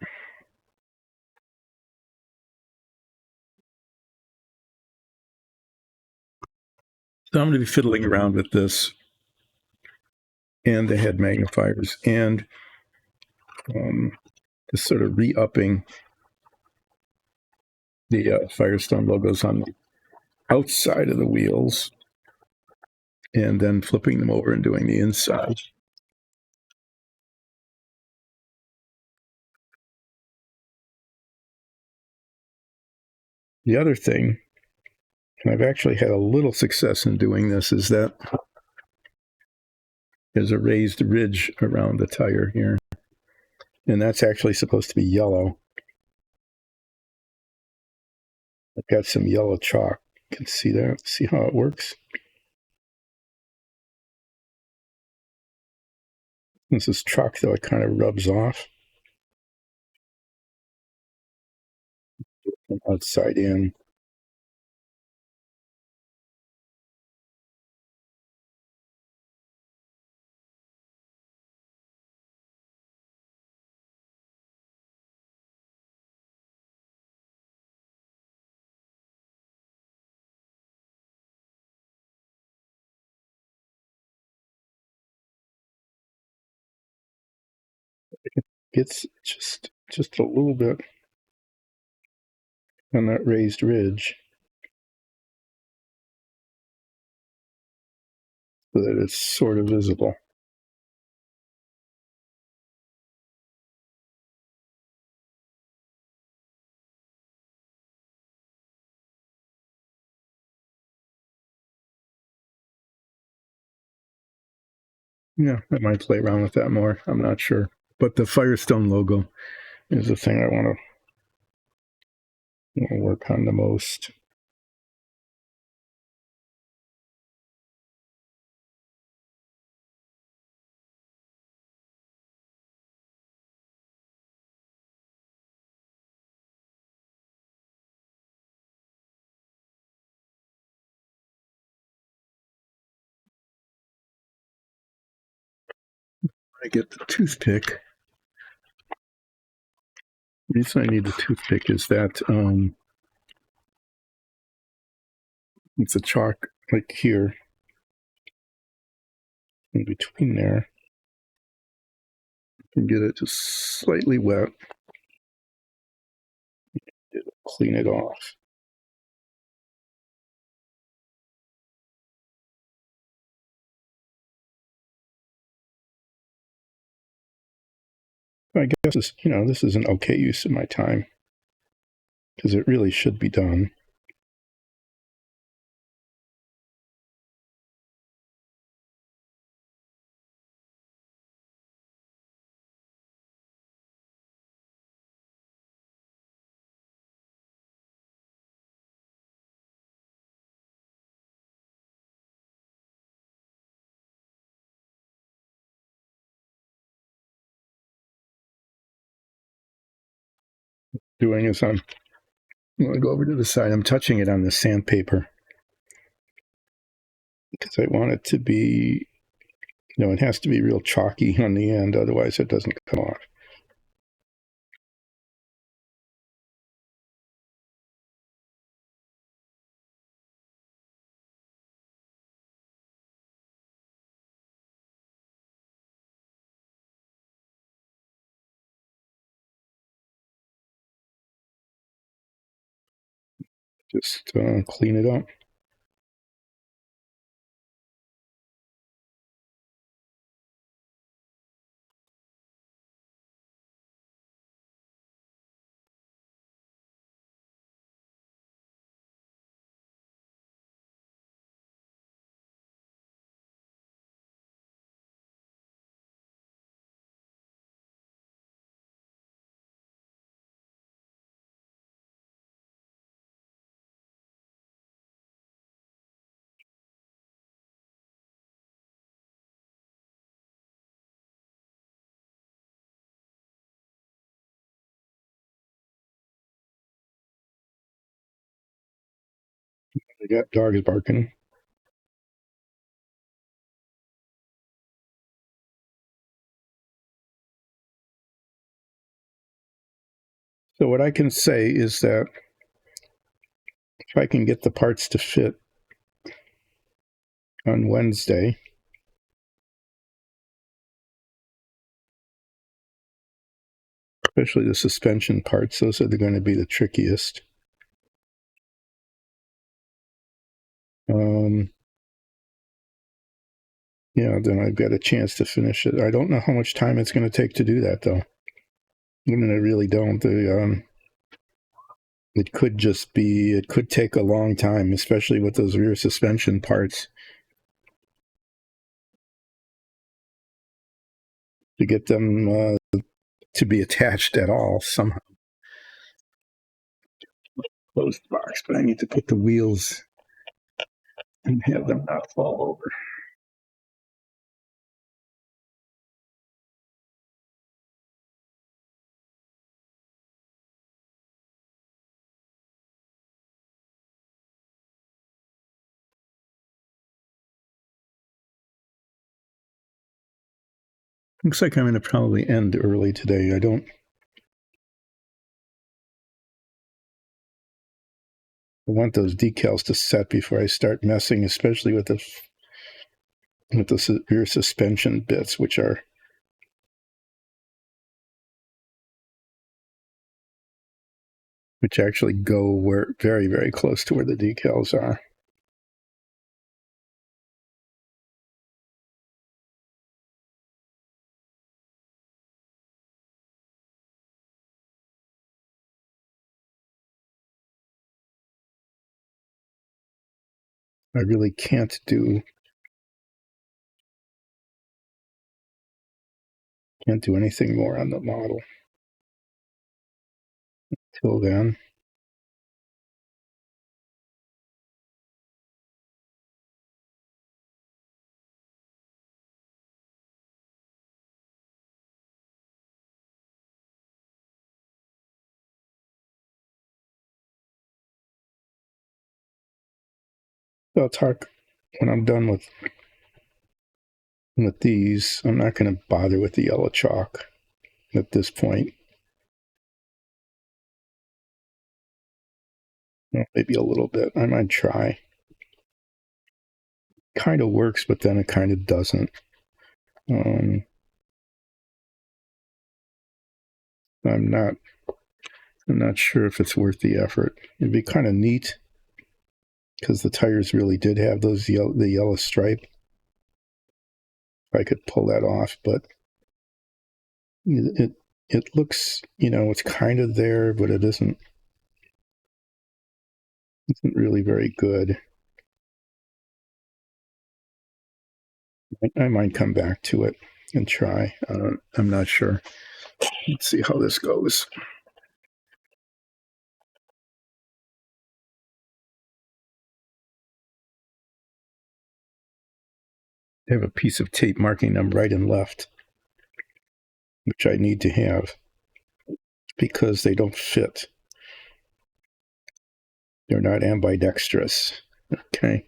So I'm going to be fiddling around with this and the head magnifiers and just sort of re-upping the Firestone logos on the outside of the wheels and then flipping them over and doing the inside. The other thing, and I've actually had a little success in doing this, is that there's a raised ridge around the tire here. And that's actually supposed to be yellow. I've got some yellow chalk. You can see there. See how it works? This is chalk, though. It kind of rubs off from outside in. gets just a little bit on that raised ridge so that it's sort of visible. Yeah, I might play around with that more. I'm not sure. But the Firestone logo is the thing I want to work on the most. I get the toothpick. The reason I need the toothpick is that it's a chalk like here in between there. And get it just slightly wet. It'll clean it off. I guess this is an okay use of my time because it really should be done. Doing is I'm going to go over to the side. I'm touching it on the sandpaper because I want it to be, it has to be real chalky on the end, otherwise it doesn't come off. Just clean it up. I got dogs barking. So what I can say is that if I can get the parts to fit on Wednesday, especially the suspension parts, those are going to be the trickiest. Then I've got a chance to finish it. I don't know how much time it's going to take to do that, though. I really don't. It could take a long time, especially with those rear suspension parts, to get them to be attached at all somehow. Closed box, but I need to put the wheels and have them not fall over. Looks like I'm going to probably end early today. I want those decals to set before I start messing, especially with the rear suspension bits, which are which actually go where very, very close to where the decals are. I really can't do anything more on the model till then. I'll talk when I'm done with these. I'm not going to bother with the yellow chalk at this point. Well, maybe a little bit. I might try. Kind of works, but then it kind of doesn't. I'm not sure if it's worth the effort. It'd be kind of neat because the tires really did have the yellow stripe. If I could pull that off, but it looks, it's kind of there, but it isn't really very good. I might come back to it and try. I'm not sure. Let's see how this goes. I have a piece of tape marking them right and left, which I need to have because they don't fit. They're not ambidextrous. Okay.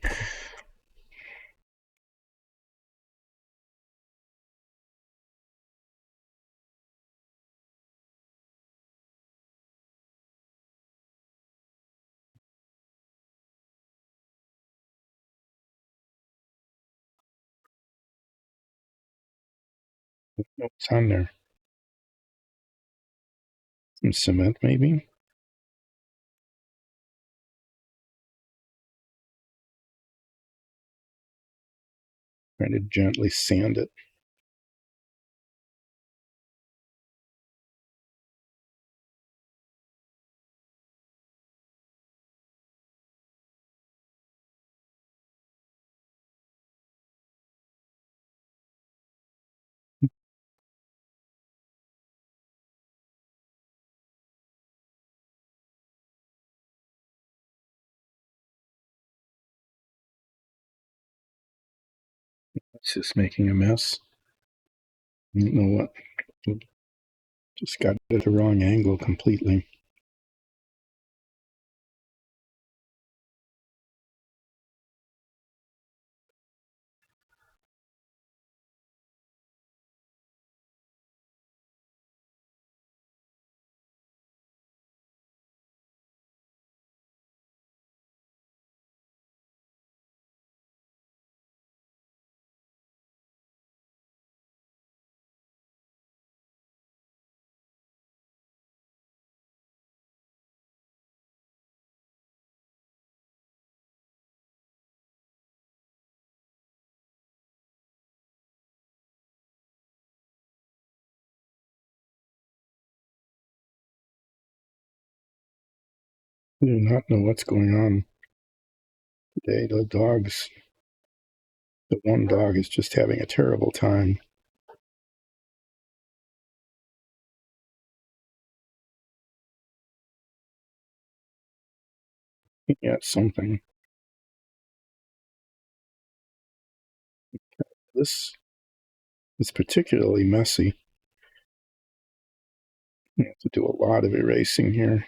What's on there? Some cement, maybe? Trying to gently sand it. It's just making a mess. I don't know what. Just got it at the wrong angle completely. I do not know what's going on today. The one dog is just having a terrible time. Yeah, something. This is particularly messy. You have to do a lot of erasing here.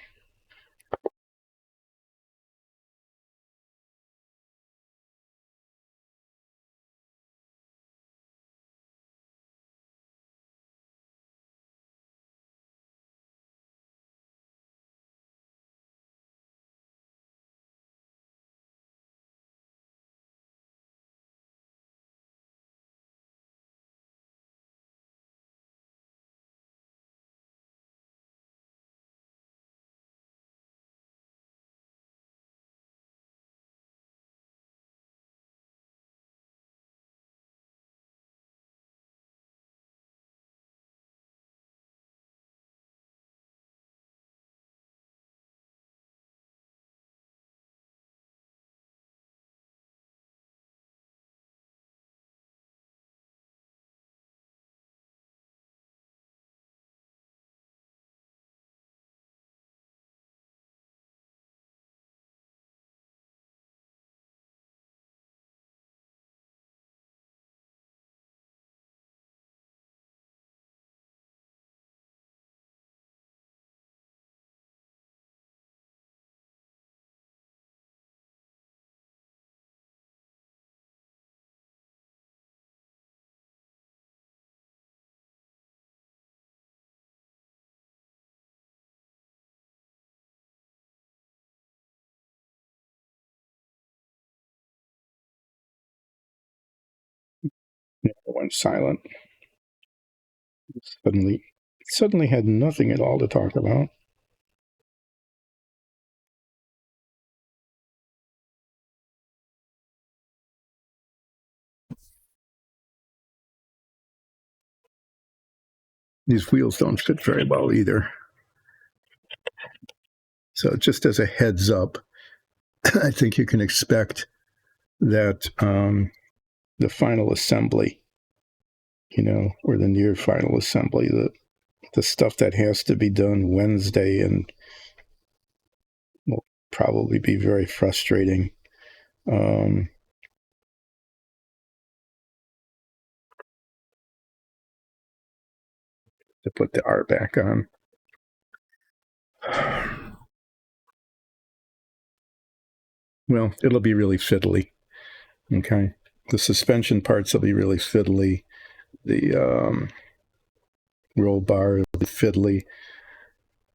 went silent. Suddenly had nothing at all to talk about. These wheels don't fit very well either. So just as a heads up, I think you can expect that the final assembly, or the near final assembly, the stuff that has to be done Wednesday and will probably be very frustrating. To put the R back on. Well, it'll be really fiddly. Okay. The suspension parts will be really fiddly. The roll bar will be fiddly.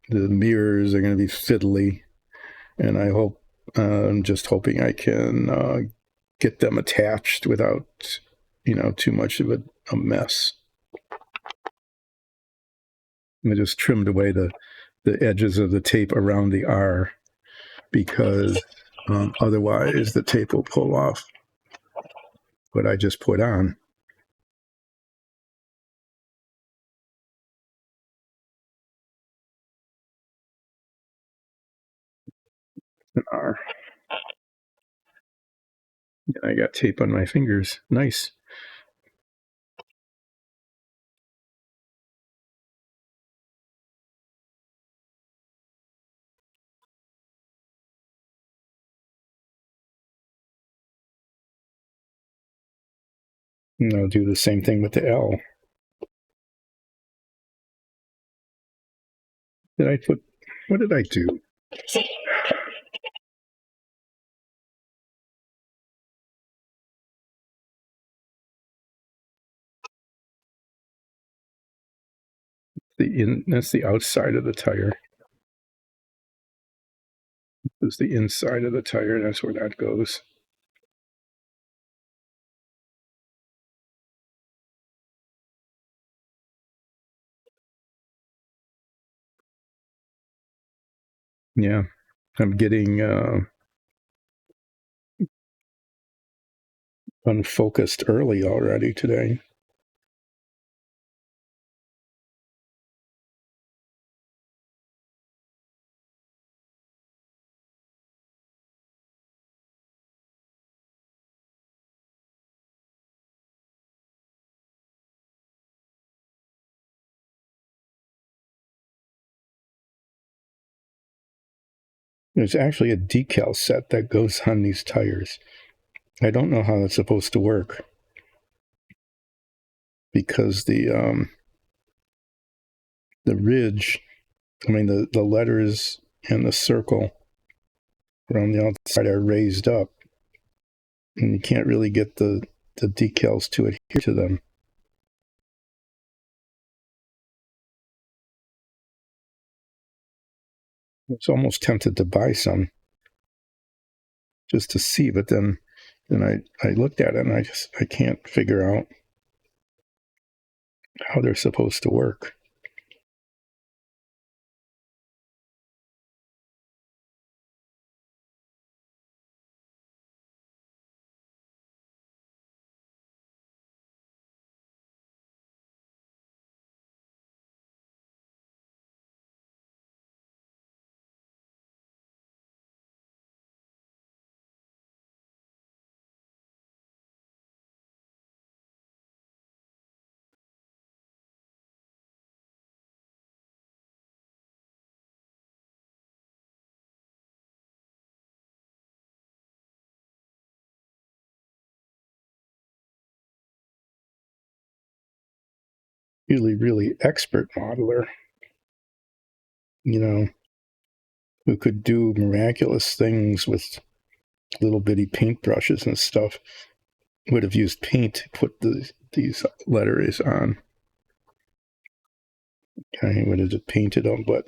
The mirrors are going to be fiddly. And I'm just hoping I can get them attached without, too much of a mess. I just trimmed away the edges of the tape around the R because otherwise the tape will pull off what I just put on. An R. And I got tape on my fingers. Nice. And I'll do the same thing with the L. What did I do? That's the outside of the tire. This is the inside of the tire. That's where that goes. Yeah, I'm getting unfocused early already today. There's actually a decal set that goes on these tires. I don't know how that's supposed to work because the ridge, the letters and the circle around the outside are raised up, and you can't really get the decals to adhere to them. I was almost tempted to buy some just to see, but then I looked at it and I can't figure out how they're supposed to work. Really, really expert modeler, who could do miraculous things with little bitty paintbrushes and stuff, would have used paint to put these letters on. Okay, would have just painted them, but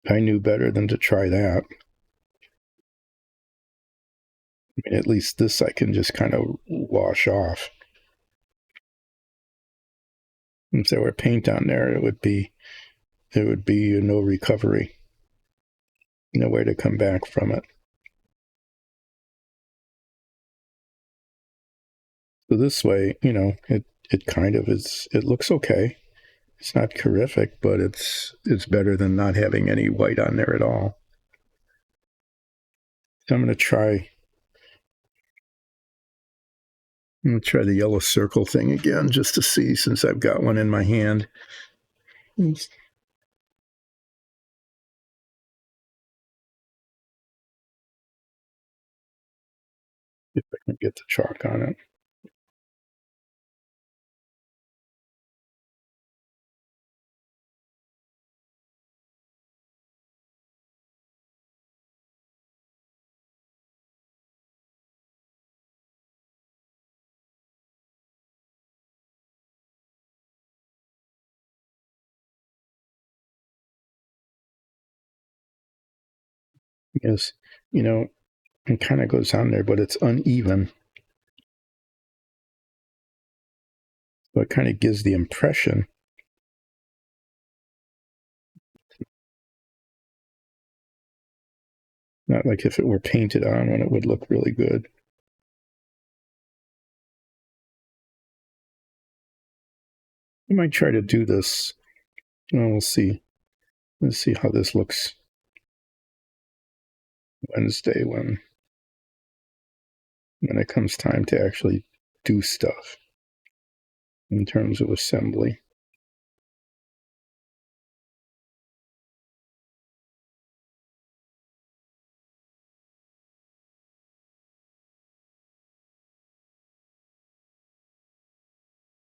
I knew better than to try that. At least this I can just kind of wash off. If there were paint on there, it would be no recovery, no way to come back from it. So this way, it kind of is. It looks okay. It's not terrific, but it's better than not having any white on there at all. So I'm going to try the yellow circle thing again just to see, since I've got one in my hand. If I can get the chalk on it. Yes, it kind of goes on there, but it's uneven. So it kind of gives the impression, not like if it were painted on, when it would look really good. I might try to do this. Well, we'll see. Let's see how this looks Wednesday when it comes time to actually do stuff in terms of assembly.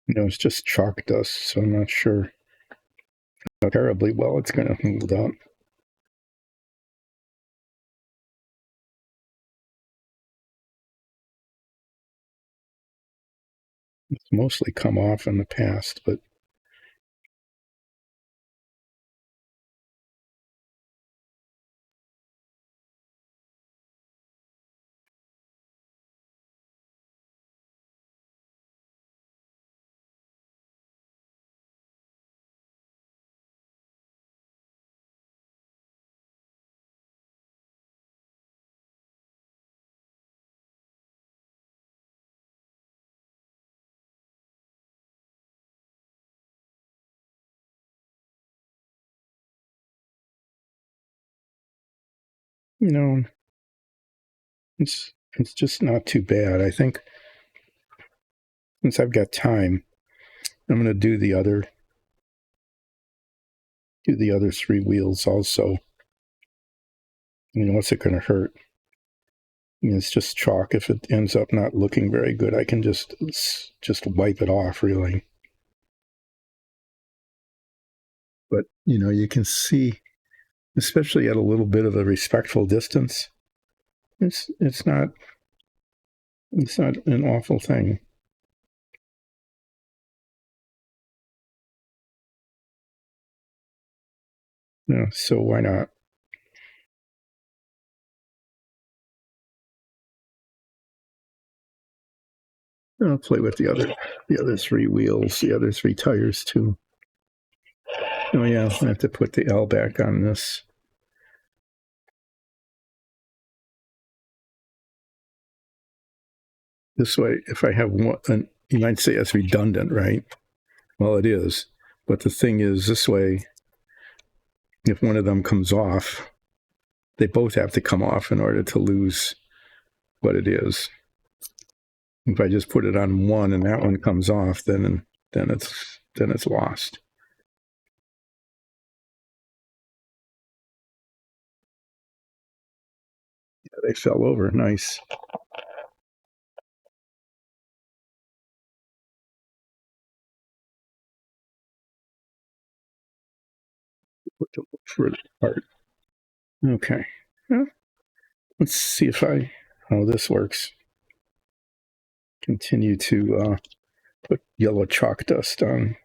It's just chalk dust, so I'm not sure how terribly well it's going to hold up. It's mostly come off in the past, but it's just not too bad. I think since I've got time, I'm going to do the other three wheels also. What's it going to hurt? It's just chalk. If it ends up not looking very good, I can just wipe it off, really. But you can see, especially at a little bit of a respectful distance, it's not an awful thing. So why not? I'll play with the other three wheels, the other three tires too. Oh yeah, I have to put the L back on this. This way, if I have one, you might say it's redundant, right? Well, it is. But the thing is, this way, if one of them comes off, they both have to come off in order to lose what it is. If I just put it on one and that one comes off, then it's lost. Yeah, they fell over. Nice. Put them further apart. Okay. Well, let's see how this works. Continue to put yellow chalk dust on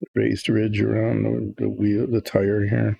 the raised ridge around the wheel, the tire here.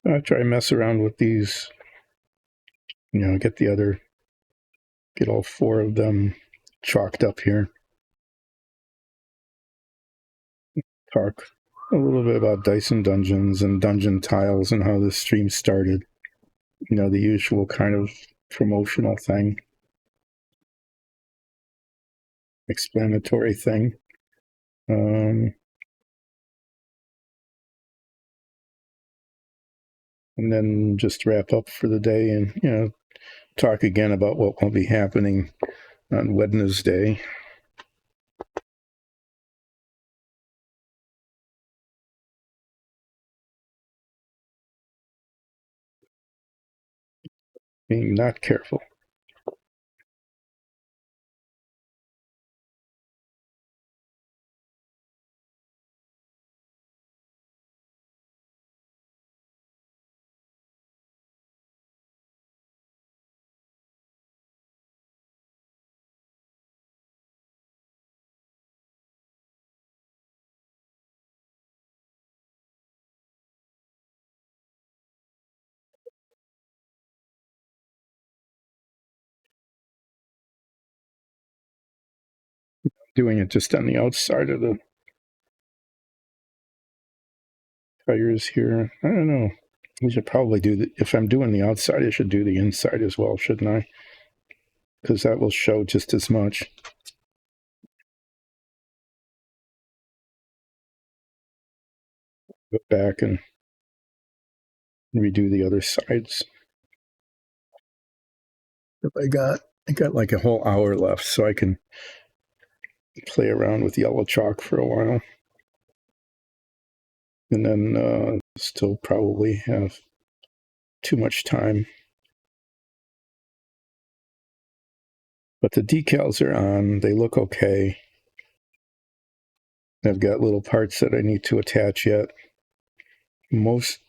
I'll try mess around with these, get all four of them chalked up here. Talk a little bit about Dyson Dungeons and dungeon tiles and how this stream started. The usual kind of promotional thing, explanatory thing. And then just wrap up for the day and, talk again about what will be happening on Wednesday. Being not careful. Doing it just on the outside of the tires here. I don't know. We should probably if I'm doing the outside, I should do the inside as well, shouldn't I? Because that will show just as much. Go back and redo the other sides. I got like a whole hour left, so I can play around with yellow chalk for a while. And then still probably have too much time. But the decals are on. They look okay. I've got little parts that I need to attach yet.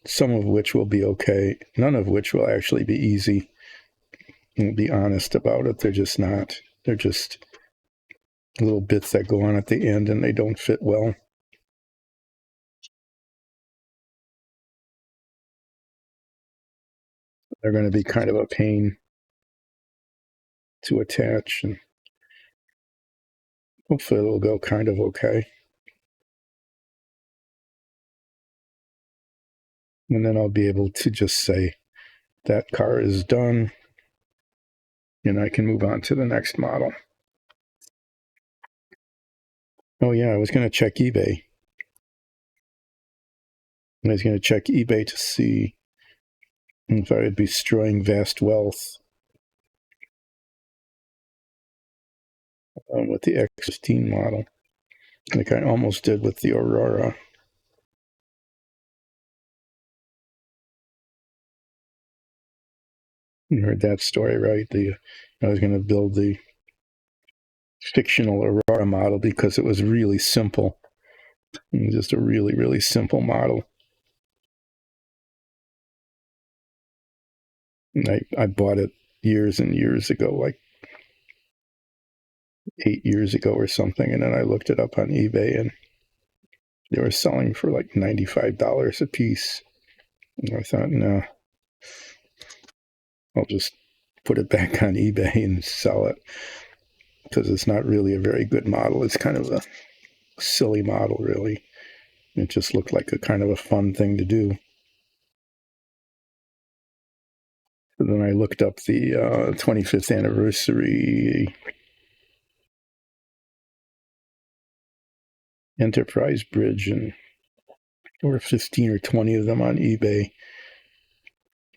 Some of which will be okay. None of which will actually be easy. I'll be honest about it. They're just not. They're just little bits that go on at the end and they don't fit well. They're going to be kind of a pain to attach, and hopefully it'll go kind of okay. And then I'll be able to just say that car is done and I can move on to the next model. Oh yeah, I was going to check eBay. I was going to check eBay to see if I would be destroying vast wealth with the X15 model, like I almost did with the Aurora. You heard that story, right? I was going to build the fictional Aurora model because it was really simple. It was just a really, really simple model. And I bought it years and years ago, like 8 years ago or something. And then I looked it up on eBay and they were selling for like $95 a piece. And I thought, no, I'll just put it back on eBay and sell it because it's not really a very good model. It's kind of a silly model, really. It just looked like a kind of a fun thing to do. So then I looked up the 25th anniversary Enterprise bridge, and there were 15 or 20 of them on eBay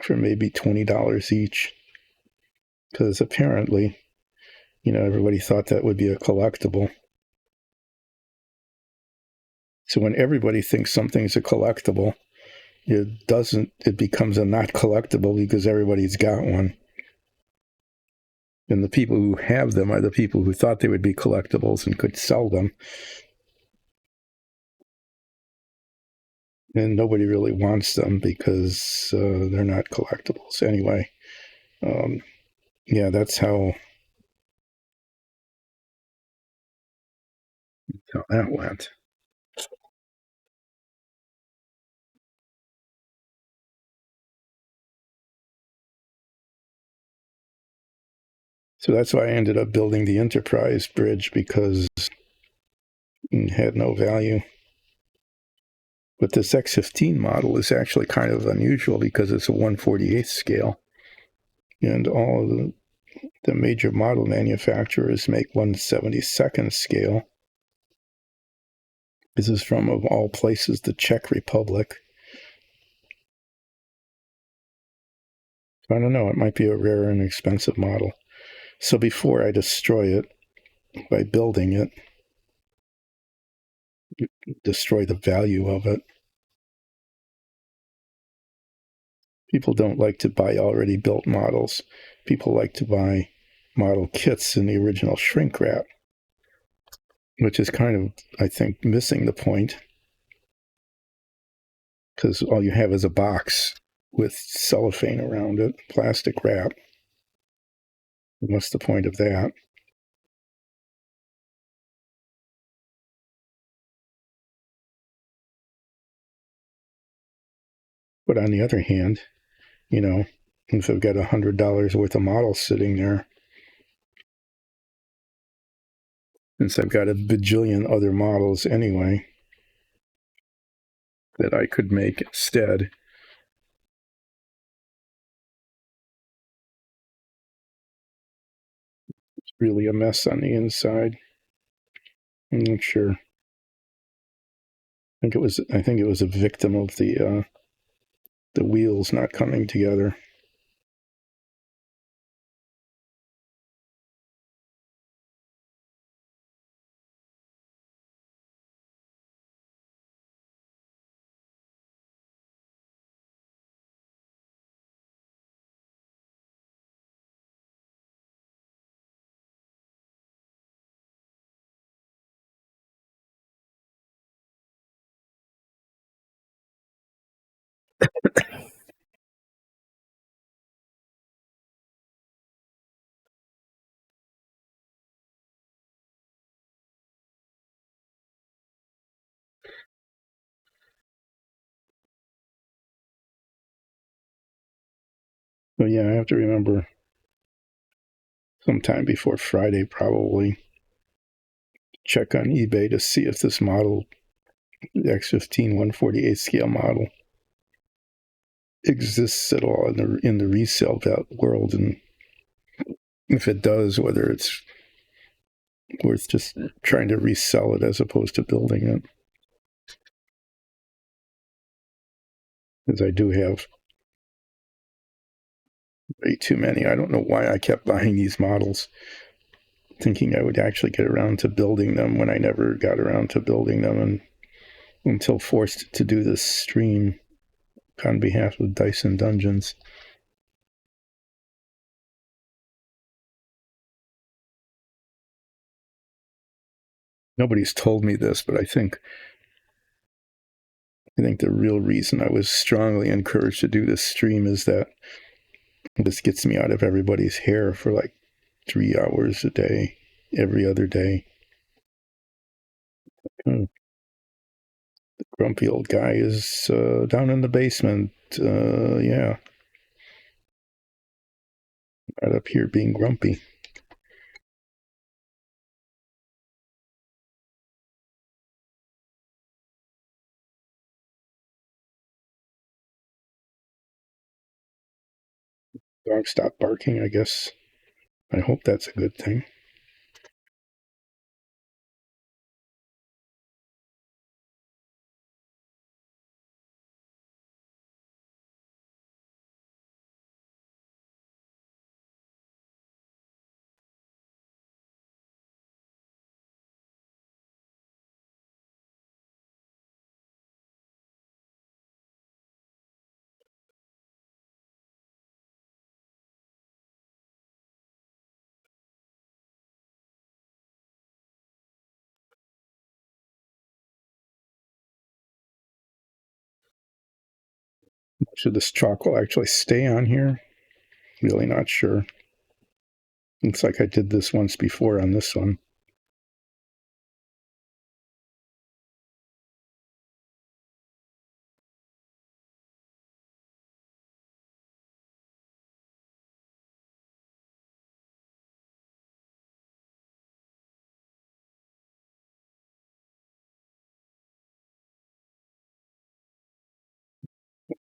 for maybe $20 each. Because apparently, everybody thought that would be a collectible. So when everybody thinks something's a collectible, it becomes a not collectible because everybody's got one. And the people who have them are the people who thought they would be collectibles and could sell them. And nobody really wants them because they're not collectibles. Anyway, yeah, that's how that went. So that's why I ended up building the Enterprise bridge, because it had no value. But this X15 model is actually kind of unusual because it's a 1/48th scale. And all of the major model manufacturers make 1/72nd scale. This is from, of all places, the Czech Republic. I don't know, it might be a rare and expensive model. So before I destroy it by building it, destroy the value of it. People don't like to buy already built models. People like to buy model kits in the original shrink wrap, which is kind of, I think, missing the point, because all you have is a box with cellophane around it, plastic wrap. What's the point of that? But on the other hand, you know, if I've got $100 worth of models sitting there, since I've got a bajillion other models anyway that I could make instead. It's really a mess on the inside. I'm not sure. I think it was a victim of the wheels not coming together. So yeah, I have to remember sometime before Friday, probably check on eBay to see if this model, the X15 1/48 scale model, exists at all in the resale world, and if it does, whether it's worth just trying to resell it as opposed to building it. Because I do have way too many. I don't know why I kept buying these models, thinking I would actually get around to building them when I never got around to building them, and until forced to do this stream on behalf of Dyson Dungeons. Nobody's told me this, but I think the real reason I was strongly encouraged to do this stream is that this gets me out of everybody's hair for like 3 hours a day, every other day. The grumpy old guy is down in the basement. Yeah. Not up here being grumpy. Dog stopped barking, I guess. I hope that's a good thing. Should this chalk will actually stay on here? Really not sure. Looks like I did this once before on this one.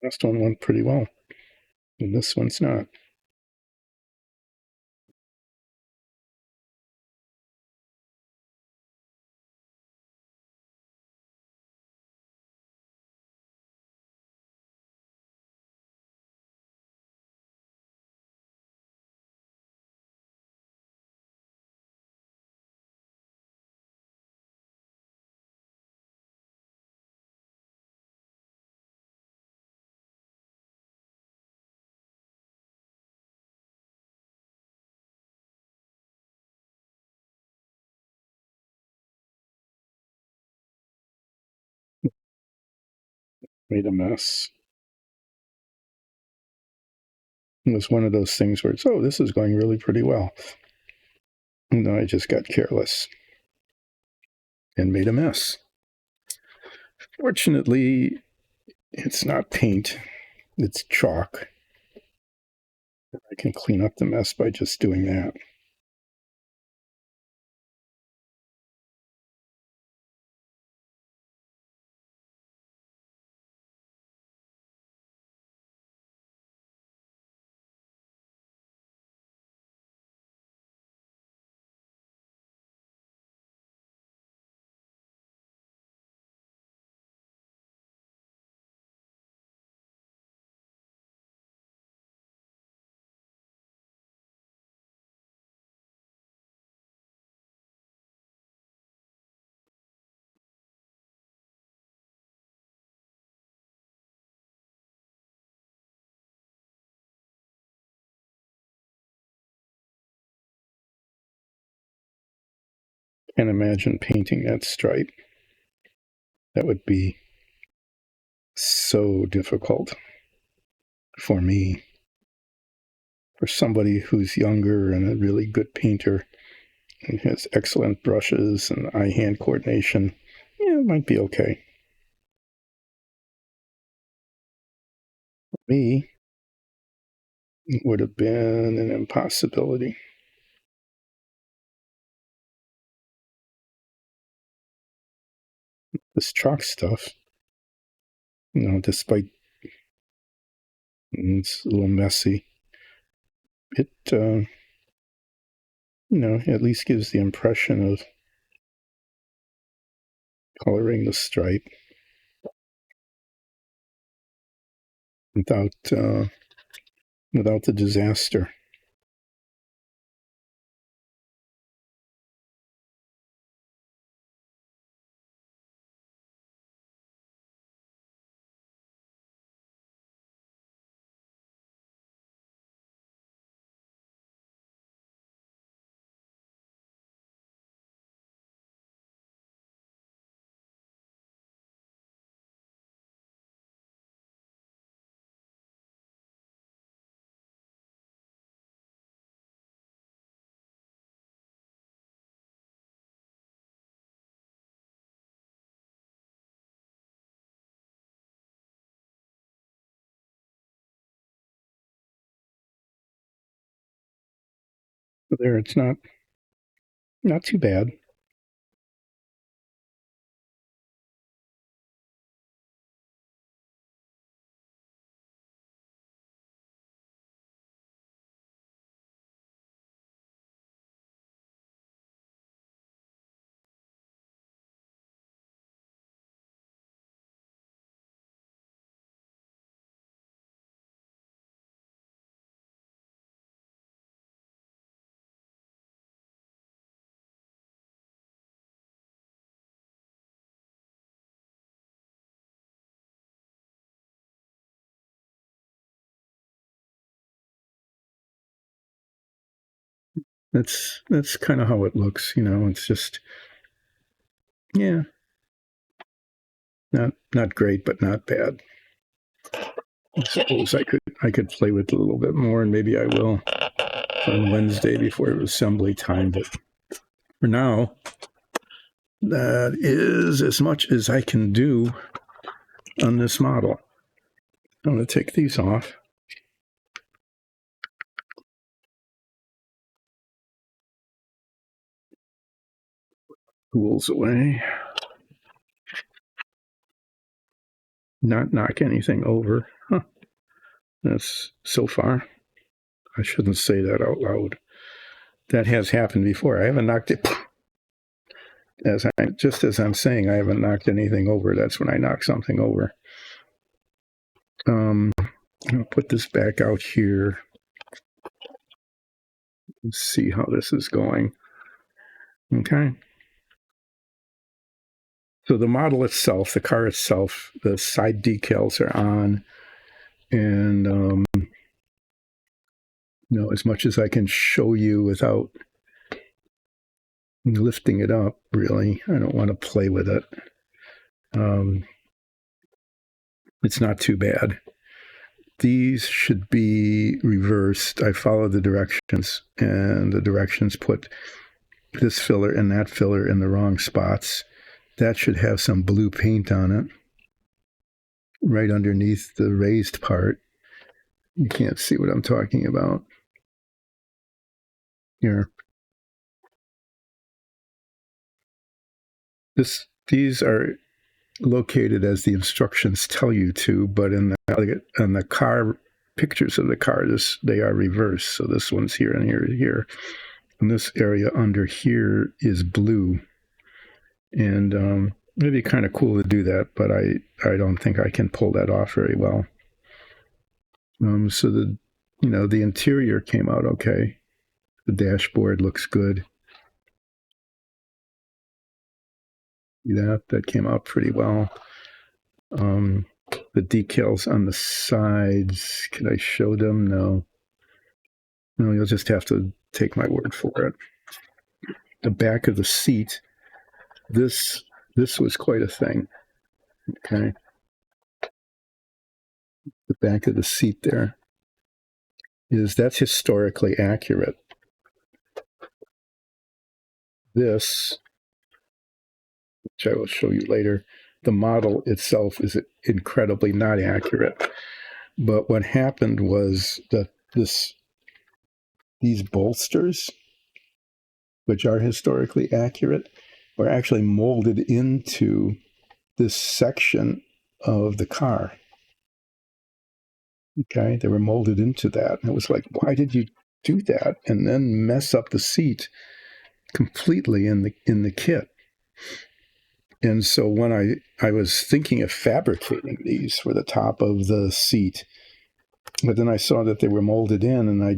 Last one went pretty well, and this one's not. Made a mess. It was one of those things where it's, oh, this is going really pretty well. And then I just got careless and made a mess. Fortunately, it's not paint, it's chalk. I can clean up the mess by just doing that. Can't imagine painting that stripe. That would be so difficult for me. For somebody who's younger and a really good painter and has excellent brushes and eye-hand coordination, yeah, it might be okay. For me, it would have been an impossibility. This chalk stuff, despite it's a little messy, it, at least gives the impression of coloring the stripe without the disaster. There, it's not too bad. That's kind of how it looks. It's just, yeah, not great, but not bad. I suppose I could play with it a little bit more, and maybe I will on Wednesday before assembly time. But for now, that is as much as I can do on this model. I'm going to take these off. Tools away. Not knock anything over. Huh. That's so far. I shouldn't say that out loud. That has happened before. I haven't knocked it. Just as I'm saying, I haven't knocked anything over. That's when I knock something over. I'll put this back out here. Let's see how this is going. Okay. So the model itself, the car itself, the side decals are on, and as much as I can show you without lifting it up, really, I don't want to play with it. It's not too bad. These should be reversed. I follow the directions, and the directions put this filler and that filler in the wrong spots. That should have some blue paint on it, right underneath the raised part. You can't see what I'm talking about. Here. These are located as the instructions tell you to, but in the car pictures of the car, they are reversed. So this one's here and here and here. And this area under here is blue. And it'd be kind of cool to do that, but I don't think I can pull that off very well. So the interior came out okay. The dashboard looks good. That came out pretty well. The decals on the sides, can I show them? No, you'll just have to take my word for it. The back of the seat, this was quite a thing. Okay. The back of the seat there that's historically accurate. This, which I will show you later, the model itself is incredibly not accurate. But what happened was that these bolsters, which are historically accurate, were actually molded into this section of the car. Okay, they were molded into that. And it was like, why did you do that? And then mess up the seat completely in the kit. And so when I was thinking of fabricating these for the top of the seat, but then I saw that they were molded in, and I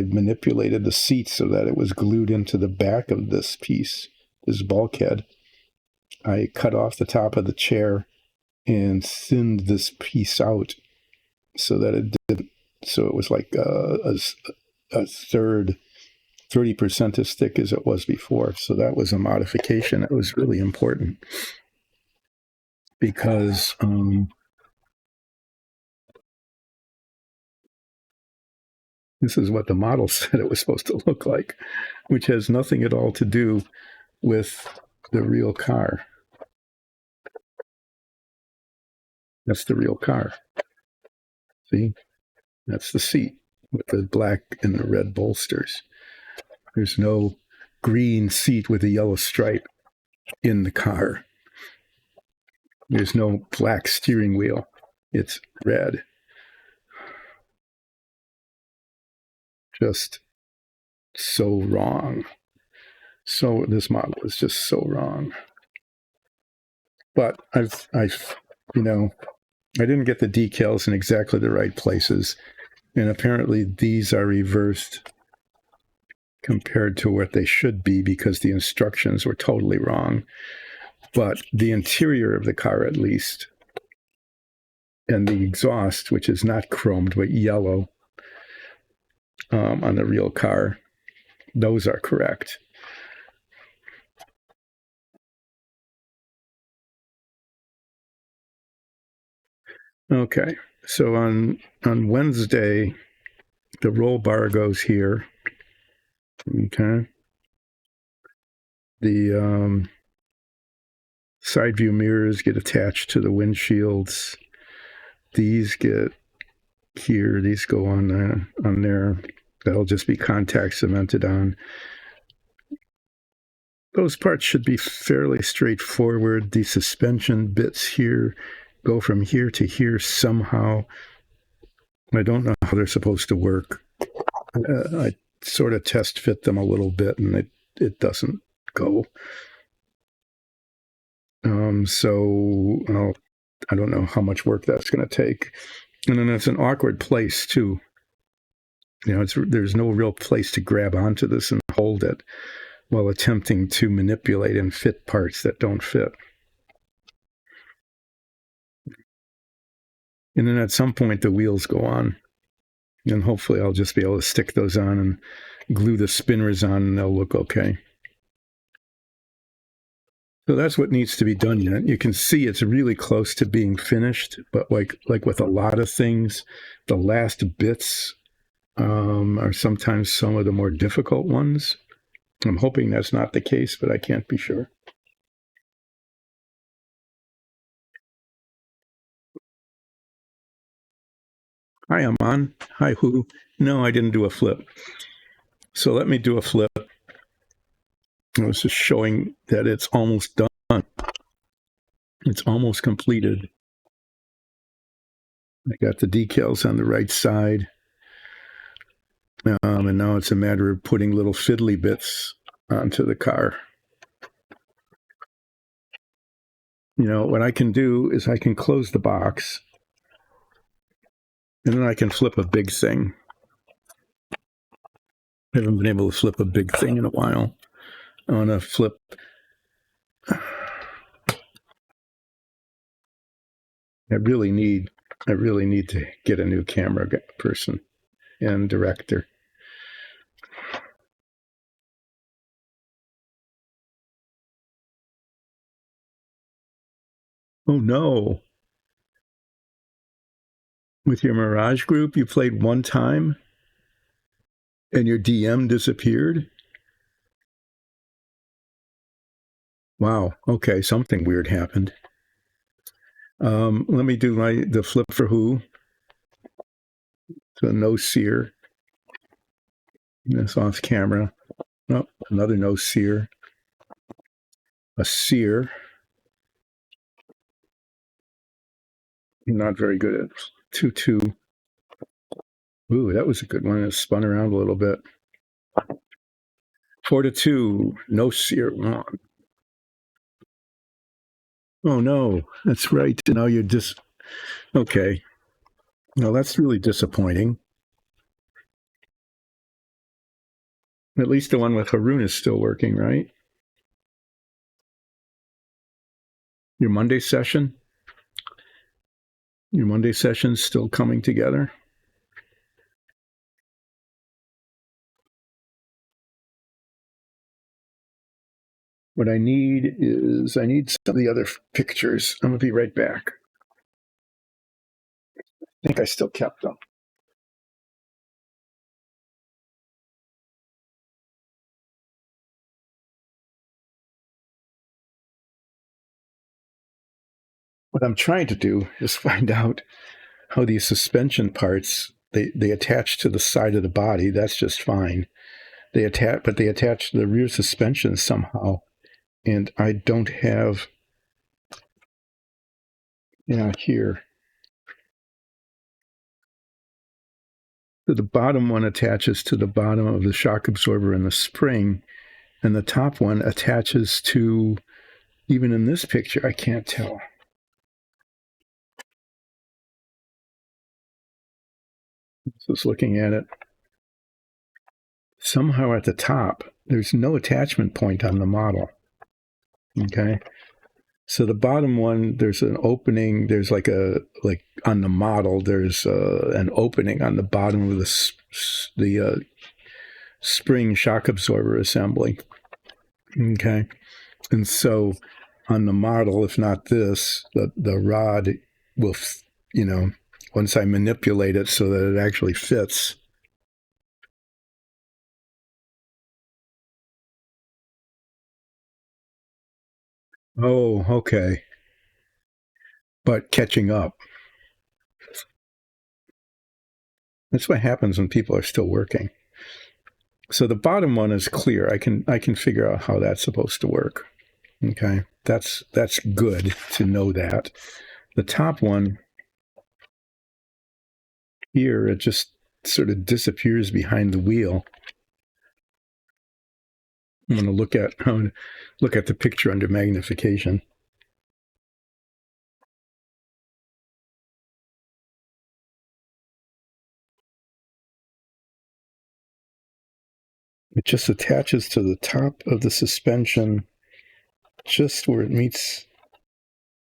manipulated the seat so that it was glued into the back of this piece, this bulkhead. I cut off the top of the chair and thinned this piece out so that it was like a third, 30% as thick as it was before. So that was a modification that was really important because this is what the model said it was supposed to look like, which has nothing at all to do with the real car. That's the real car. See? That's the seat with the black and the red bolsters. There's no green seat with a yellow stripe in the car. There's no black steering wheel. It's red. Just so wrong. So this model is just so wrong. But I didn't get the decals in exactly the right places. And apparently these are reversed compared to what they should be because the instructions were totally wrong. But the interior of the car, at least, and the exhaust, which is not chromed but yellow on the real car, those are correct. Okay, so on Wednesday, the roll bar goes here. Okay. The side view mirrors get attached to the windshields. These get here. These go on there. That'll just be contact cemented on. Those parts should be fairly straightforward. The suspension bits here go from here to here somehow. I don't know how they're supposed to work. I sort of test fit them a little bit, and it doesn't go. So I don't know how much work that's going to take. And then it's an awkward place too. There's no real place to grab onto this and hold it while attempting to manipulate and fit parts that don't fit. And then at some point the wheels go on, and hopefully I'll just be able to stick those on and glue the spinners on, and they'll look okay. So that's what needs to be done yet. You can see it's really close to being finished, but like with a lot of things, the last bits are sometimes some of the more difficult ones. I'm hoping that's not the case, but I can't be sure. Hi, I'm on. Hi, who? No, I didn't do a flip. So let me do a flip. I was just showing that it's almost done. It's almost completed. I got the decals on the right side. And now it's a matter of putting little fiddly bits onto the car. What I can do is I can close the box, and then I can flip a big thing. I haven't been able to flip a big thing in a while. I want to flip. I really need to get a new camera person and director. Oh no. With your Mirage group, you played one time and your DM disappeared? Wow. Okay, something weird happened. Let me do the flip for who. So no sear. That's off camera. Oh, another no sear. A sear. Not very good at 2-2. Ooh, that was a good one. It spun around a little bit. 4-2. No sear. Oh no, that's right. Now you're just okay. No, that's really disappointing. At least the one with Haroon is still working, right? Your Monday session's still coming together? What I need some of the other pictures. I'm going to be right back. I think I still kept them. What I'm trying to do is find out how these suspension parts, they attach to the side of the body. That's just fine. But they attach to the rear suspension somehow. And I don't have, here. So the bottom one attaches to the bottom of the shock absorber and the spring, and the top one attaches to, even in this picture, I can't tell. Just looking at it. Somehow at the top, there's no attachment point on the model. Okay. So the bottom one, there's an opening. There's like on the model, there's an opening on the bottom of the spring shock absorber assembly. Okay. And so on the model, if not this, the rod will, once I manipulate it so that it actually fits. Oh, okay. But catching up. That's what happens when people are still working. So the bottom one is clear. I can figure out how that's supposed to work. Okay. That's good to know that. The top one, here, it just sort of disappears behind the wheel. I'm going to look at the picture under magnification. It just attaches to the top of the suspension, just where it meets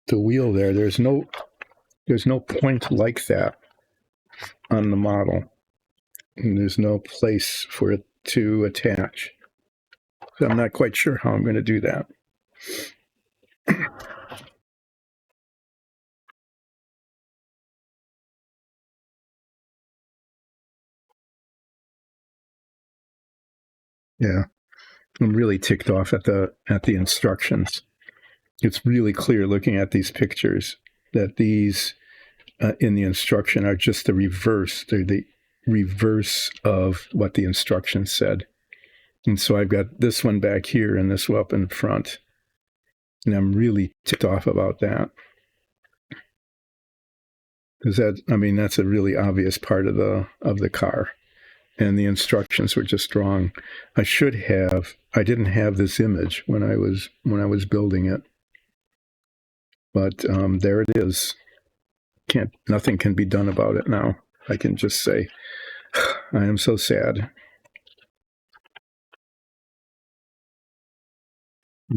the wheel there. There's no point like that on the model, and there's no place for it to attach. So I'm not quite sure how I'm going to do that. Yeah, I'm really ticked off at the instructions. It's really clear looking at these pictures that these in the instruction are just the reverse. They're the reverse of what the instructions said. And so I've got this one back here and this one up in front. And I'm really ticked off about that. Because that's a really obvious part of the car. And the instructions were just wrong. I didn't have this image when I was building it. But there it is. Nothing can be done about it now. I can just say, I am so sad.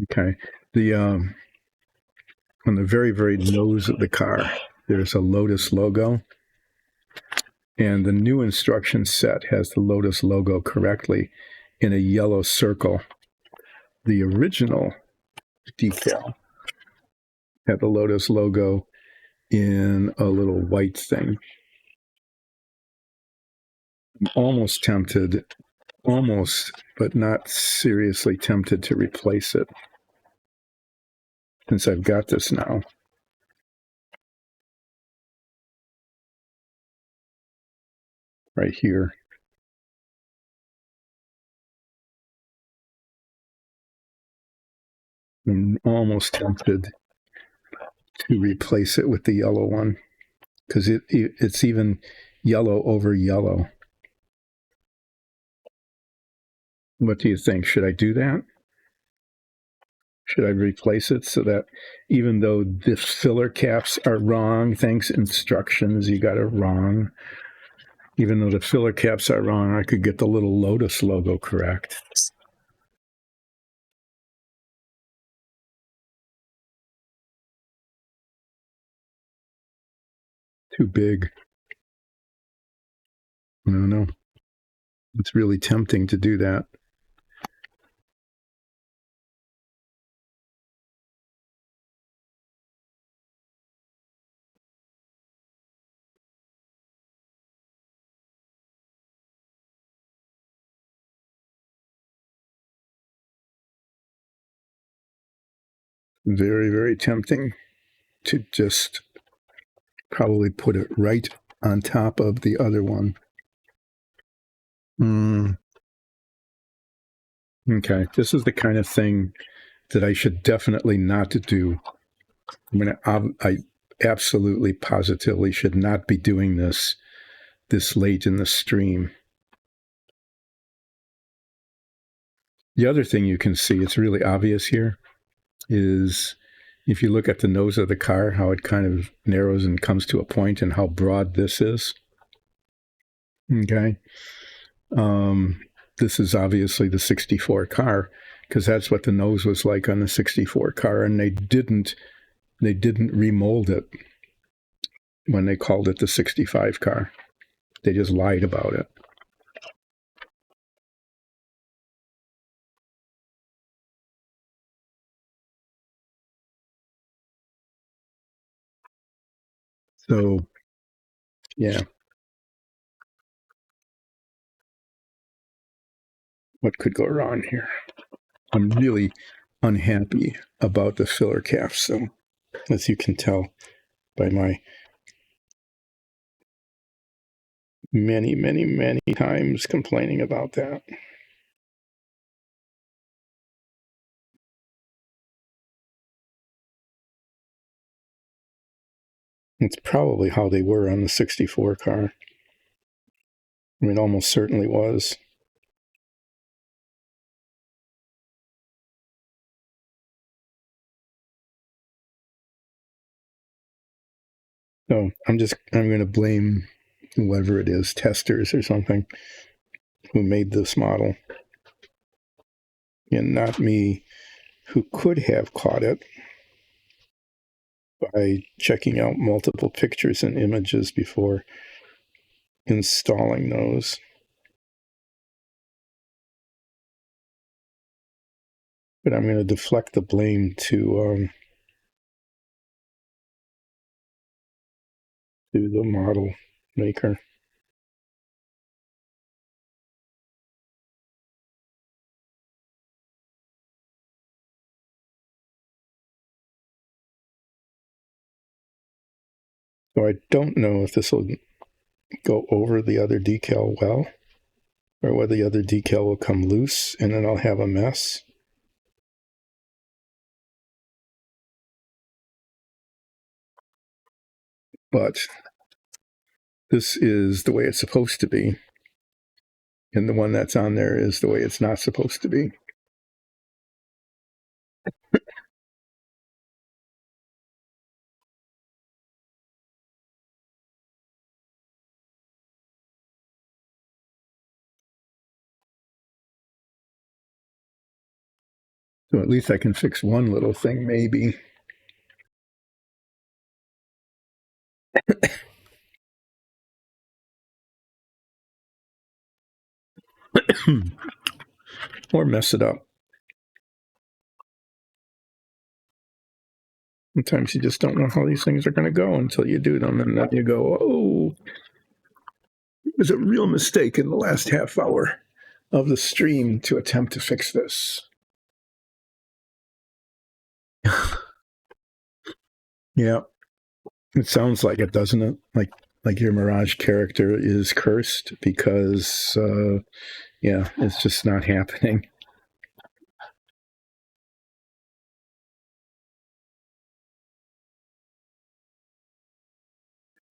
Okay. On the very, very nose of the car, there's a Lotus logo. And the new instruction set has the Lotus logo correctly in a yellow circle. The original decal had the Lotus logo in a little white thing. I'm almost tempted, but not seriously tempted to replace it, since I've got this now. Right here. I'm almost tempted to replace it with the yellow one, because it's even yellow over yellow. What do you think? Should I do that? Should I replace it so that even though the filler caps are wrong, thanks instructions, you got it wrong. Even though the filler caps are wrong, I could get the little Lotus logo correct. Too big. I don't know. It's really tempting to do that. Very, very tempting to just probably put it right on top of the other one. Okay, this is the kind of thing that I should definitely not do. I absolutely, positively should not be doing this late in the stream. The other thing you can see, it's really obvious here, is if you look at the nose of the car, how it kind of narrows and comes to a point, and how broad this is. Okay. This is obviously the 64 car, because that's what the nose was like on the 64 car, and they didn't remold it when they called it the 65 car. They just lied about it. So, yeah. What could go wrong here? I'm really unhappy about the filler caps, so as you can tell by my many, many, many times complaining about that. It's probably how they were on the 64 car. I mean, almost certainly was. So I'm going to blame whoever it is, testers or something, who made this model, and not me, who could have caught it by checking out multiple pictures and images before installing those. But I'm going to deflect the blame to the model maker. So I don't know if this will go over the other decal well, or whether the other decal will come loose and then I'll have a mess. But this is the way it's supposed to be. And the one that's on there is the way it's not supposed to be. So at least I can fix one little thing, maybe. Or mess it up. Sometimes you just don't know how these things are going to go until you do them, and then you go, oh, it was a real mistake in the last half hour of the stream to attempt to fix this. Yeah, it sounds like it, doesn't it? Like your Mirage character is cursed because, yeah, it's just not happening.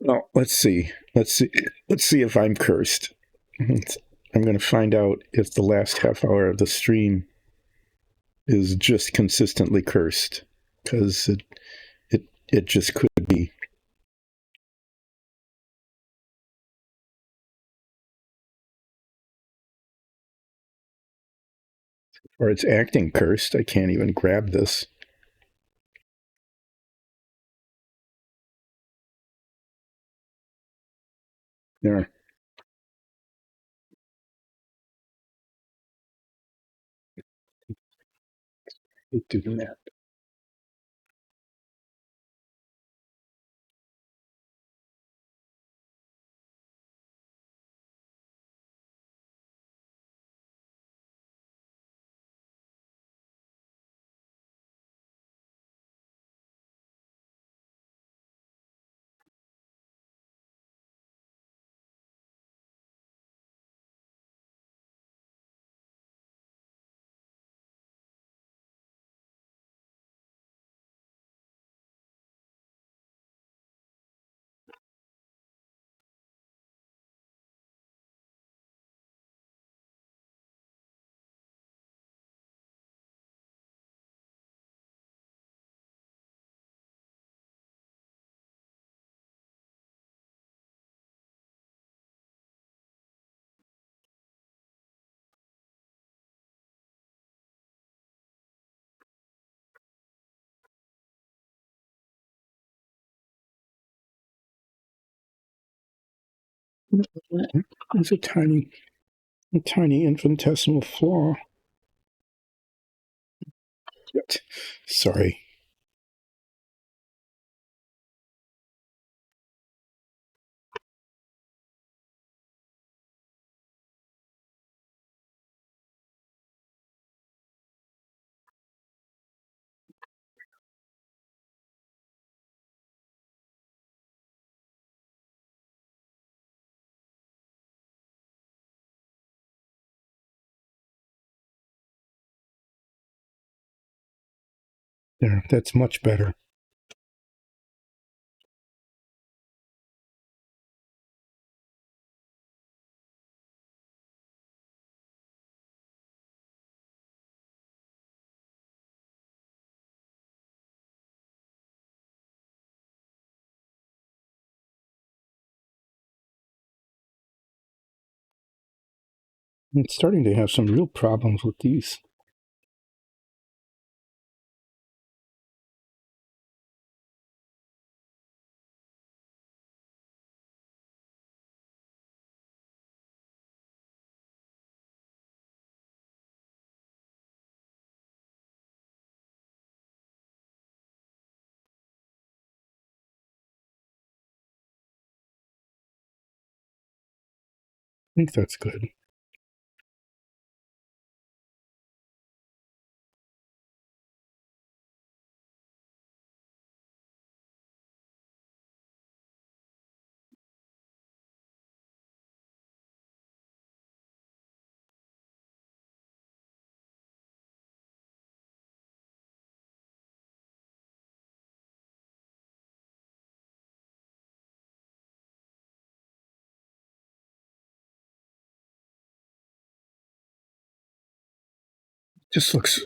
Well, let's see if I'm cursed. I'm going to find out if the last half hour of the stream is just consistently cursed, because it just could be. Or it's acting cursed. I can't even grab this. Yeah. Doing that. It's a tiny infinitesimal flaw. Sorry. There, that's much better. It's starting to have some real problems with these. I think that's good. Just looks.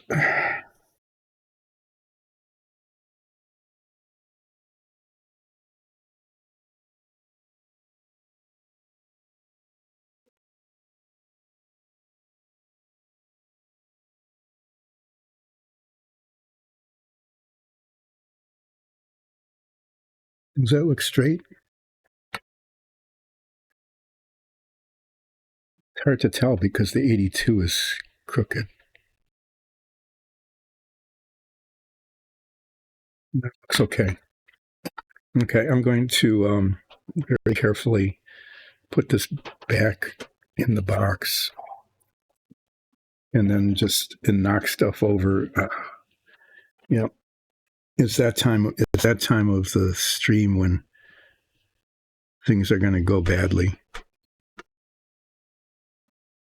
Does that look straight? It's hard to tell because the 82 is crooked. That looks okay. Okay, I'm going to very carefully put this back in the box and then just knock stuff over. Yeah, it's that time. It's that time of the stream when things are going to go badly.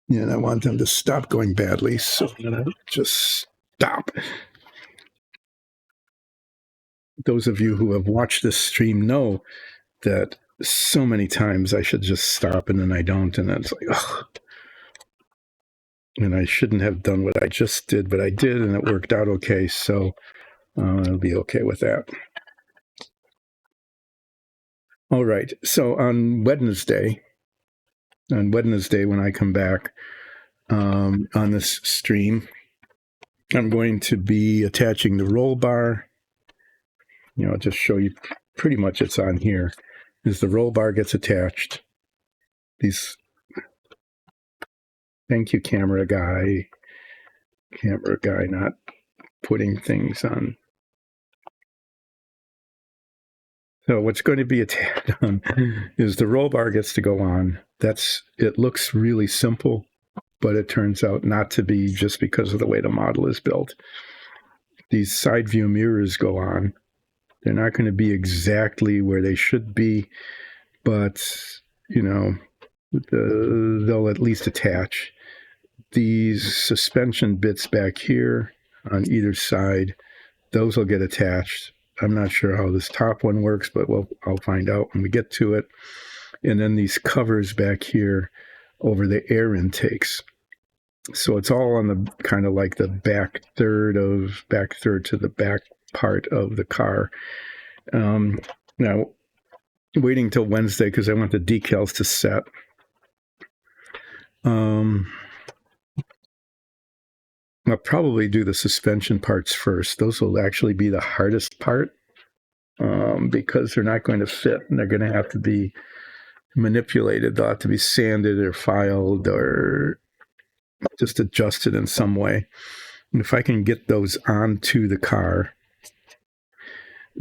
Yeah, and I want them to stop going badly, so I'm going to just stop. Those of you who have watched this stream know that so many times I should just stop and then I don't, and it's like, ugh. And I shouldn't have done what I just did, but I did, and it worked out okay, so I'll be okay with that. All right, so on Wednesday, when I come back on this stream, I'm going to be attaching the roll bar. I'll just show you pretty much it's on here. As the roll bar gets attached, these, thank you, camera guy, not putting things on. So what's going to be attached on is the roll bar gets to go on. It looks really simple, but it turns out not to be just because of the way the model is built. These side view mirrors go on. They're not going to be exactly where they should be, but, they'll at least attach. These suspension bits back here on either side, those will get attached. I'm not sure how this top one works, but I'll find out when we get to it. And then these covers back here over the air intakes. So it's all on the kind of like the back third to the back part of the car. Now, waiting till Wednesday because I want the decals to set. I'll probably do the suspension parts first. Those will actually be the hardest part because they're not going to fit and they're going to have to be manipulated. They'll have to be sanded or filed or just adjusted in some way. And if I can get those onto the car,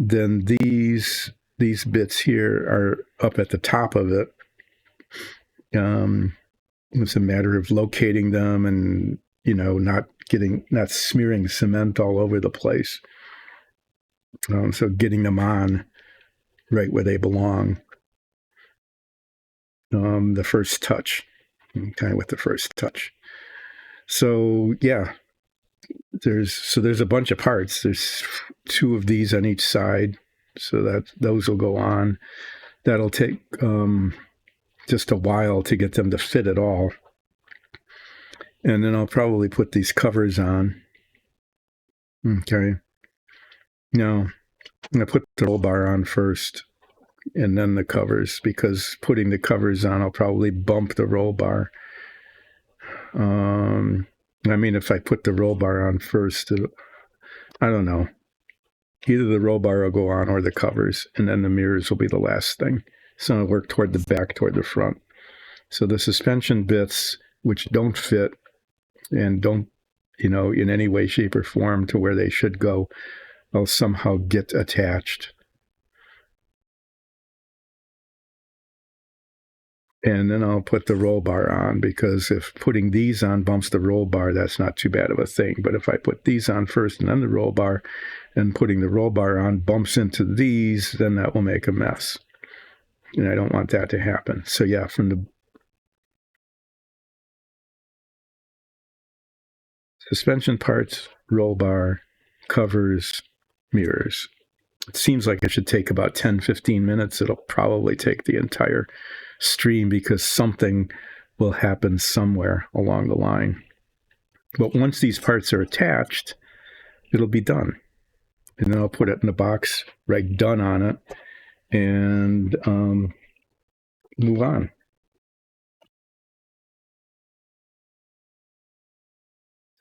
then these bits here are up at the top of it. It's a matter of locating them and, not smearing cement all over the place. So getting them on right where they belong. The first touch, kind of with the first touch. So yeah, there's a bunch of parts. There's 2 of these on each side, so that those will go on. That'll take just a while to get them to fit at all. And then I'll probably put these covers on. Okay. Now, I'm going to put the roll bar on first and then the covers, because putting the covers on, I'll probably bump the roll bar. I mean, if I put the roll bar on first, I don't know. Either the roll bar will go on or the covers, and then the mirrors will be the last thing. So I'll work toward the back, toward the front. So the suspension bits, which don't fit and don't, in any way, shape, or form to where they should go, I'll somehow get attached. And then I'll put the roll bar on, because if putting these on bumps the roll bar, that's not too bad of a thing. But if I put these on first and then the roll bar, and putting the roll bar on bumps into these, then that will make a mess. And I don't want that to happen. So yeah, from the suspension parts, roll bar, covers, mirrors. It seems like it should take about 10, 15 minutes. It'll probably take the entire stream, because something will happen somewhere along the line. But once these parts are attached, it'll be done. And then I'll put it in the box, write done on it, and move on.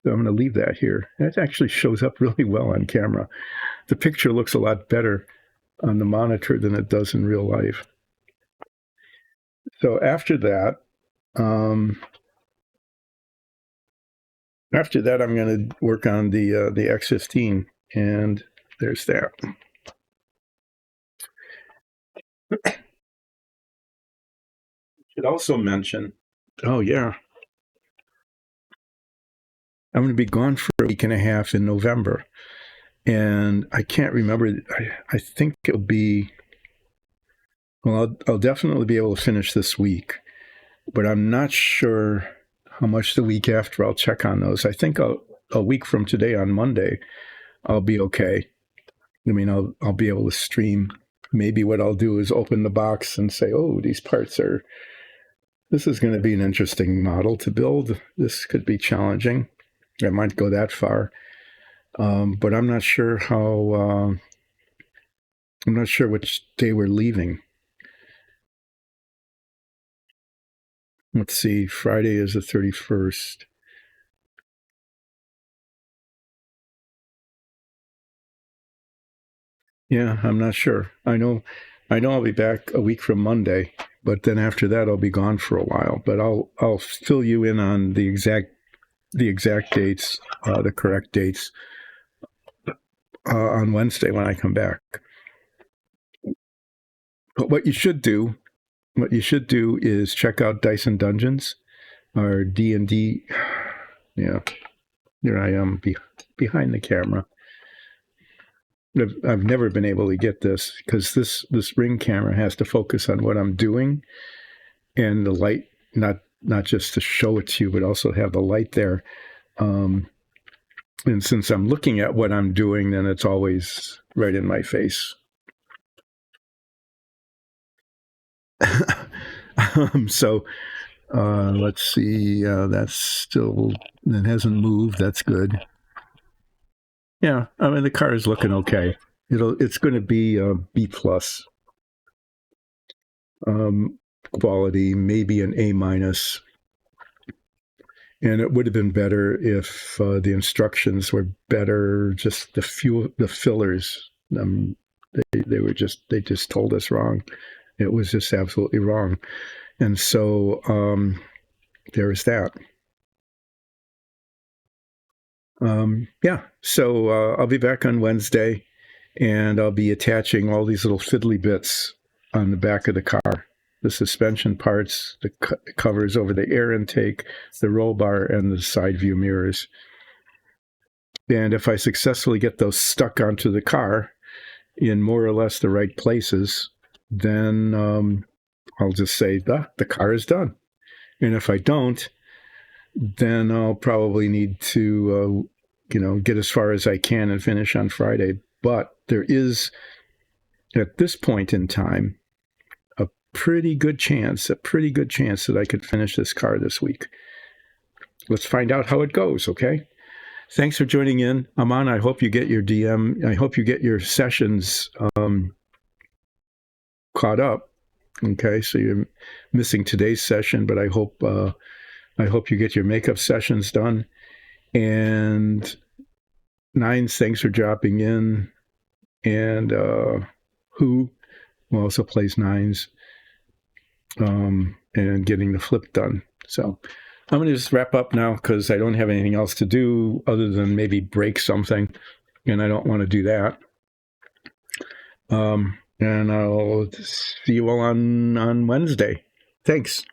So I'm going to leave that here. That actually shows up really well on camera. The picture looks a lot better on the monitor than it does in real life. So after that, I'm going to work on the X15, and there's that. Should also mention, oh yeah, I'm going to be gone for a week and a half in November, and I can't remember. I think it'll be, well, I'll definitely be able to finish this week, but I'm not sure how much the week after. I'll check on those. I think a week from today, on Monday, I'll be okay. I mean, I'll be able to stream. Maybe what I'll do is open the box and say, oh, these parts are, this is going to be an interesting model to build. This could be challenging. I might go that far. But I'm not sure I'm not sure which day we're leaving. Let's see, Friday is the 31st. Yeah, I'm not sure. I know I'll be back a week from Monday, but then after that I'll be gone for a while. But I'll fill you in on the exact dates, the correct dates, on Wednesday when I come back. But what you should do is check out Dyson Dungeons, our D&D. Yeah, here I am behind the camera. I've never been able to get this, because this ring camera has to focus on what I'm doing, and the light, not just to show it to you, but also have the light there. And since I'm looking at what I'm doing, then it's always right in my face. So let's see. That hasn't moved. That's good. Yeah, I mean, the car is looking okay. It's going to be B+ quality, maybe an A-. And it would have been better if the instructions were better. Just the fillers, they just told us wrong. It was just absolutely wrong. And so there's that. Yeah, so I'll be back on Wednesday, and I'll be attaching all these little fiddly bits on the back of the car. The suspension parts, the covers over the air intake, the roll bar, and the side view mirrors. And if I successfully get those stuck onto the car in more or less the right places, then I'll just say, the car is done. And if I don't, then I'll probably need to, get as far as I can and finish on Friday. But there is, at this point in time, a pretty good chance that I could finish this car this week. Let's find out how it goes, okay? Thanks for joining in. Aman, I hope you get your DM. I hope you get your sessions caught up. Okay, so you're missing today's session, but I hope I hope you get your makeup sessions done. And Nines, thanks for dropping in. And Who also plays Nines, and getting the flip done. So I'm going to just wrap up now because I don't have anything else to do other than maybe break something, and I don't want to do that. And I'll see you all on Wednesday. Thanks.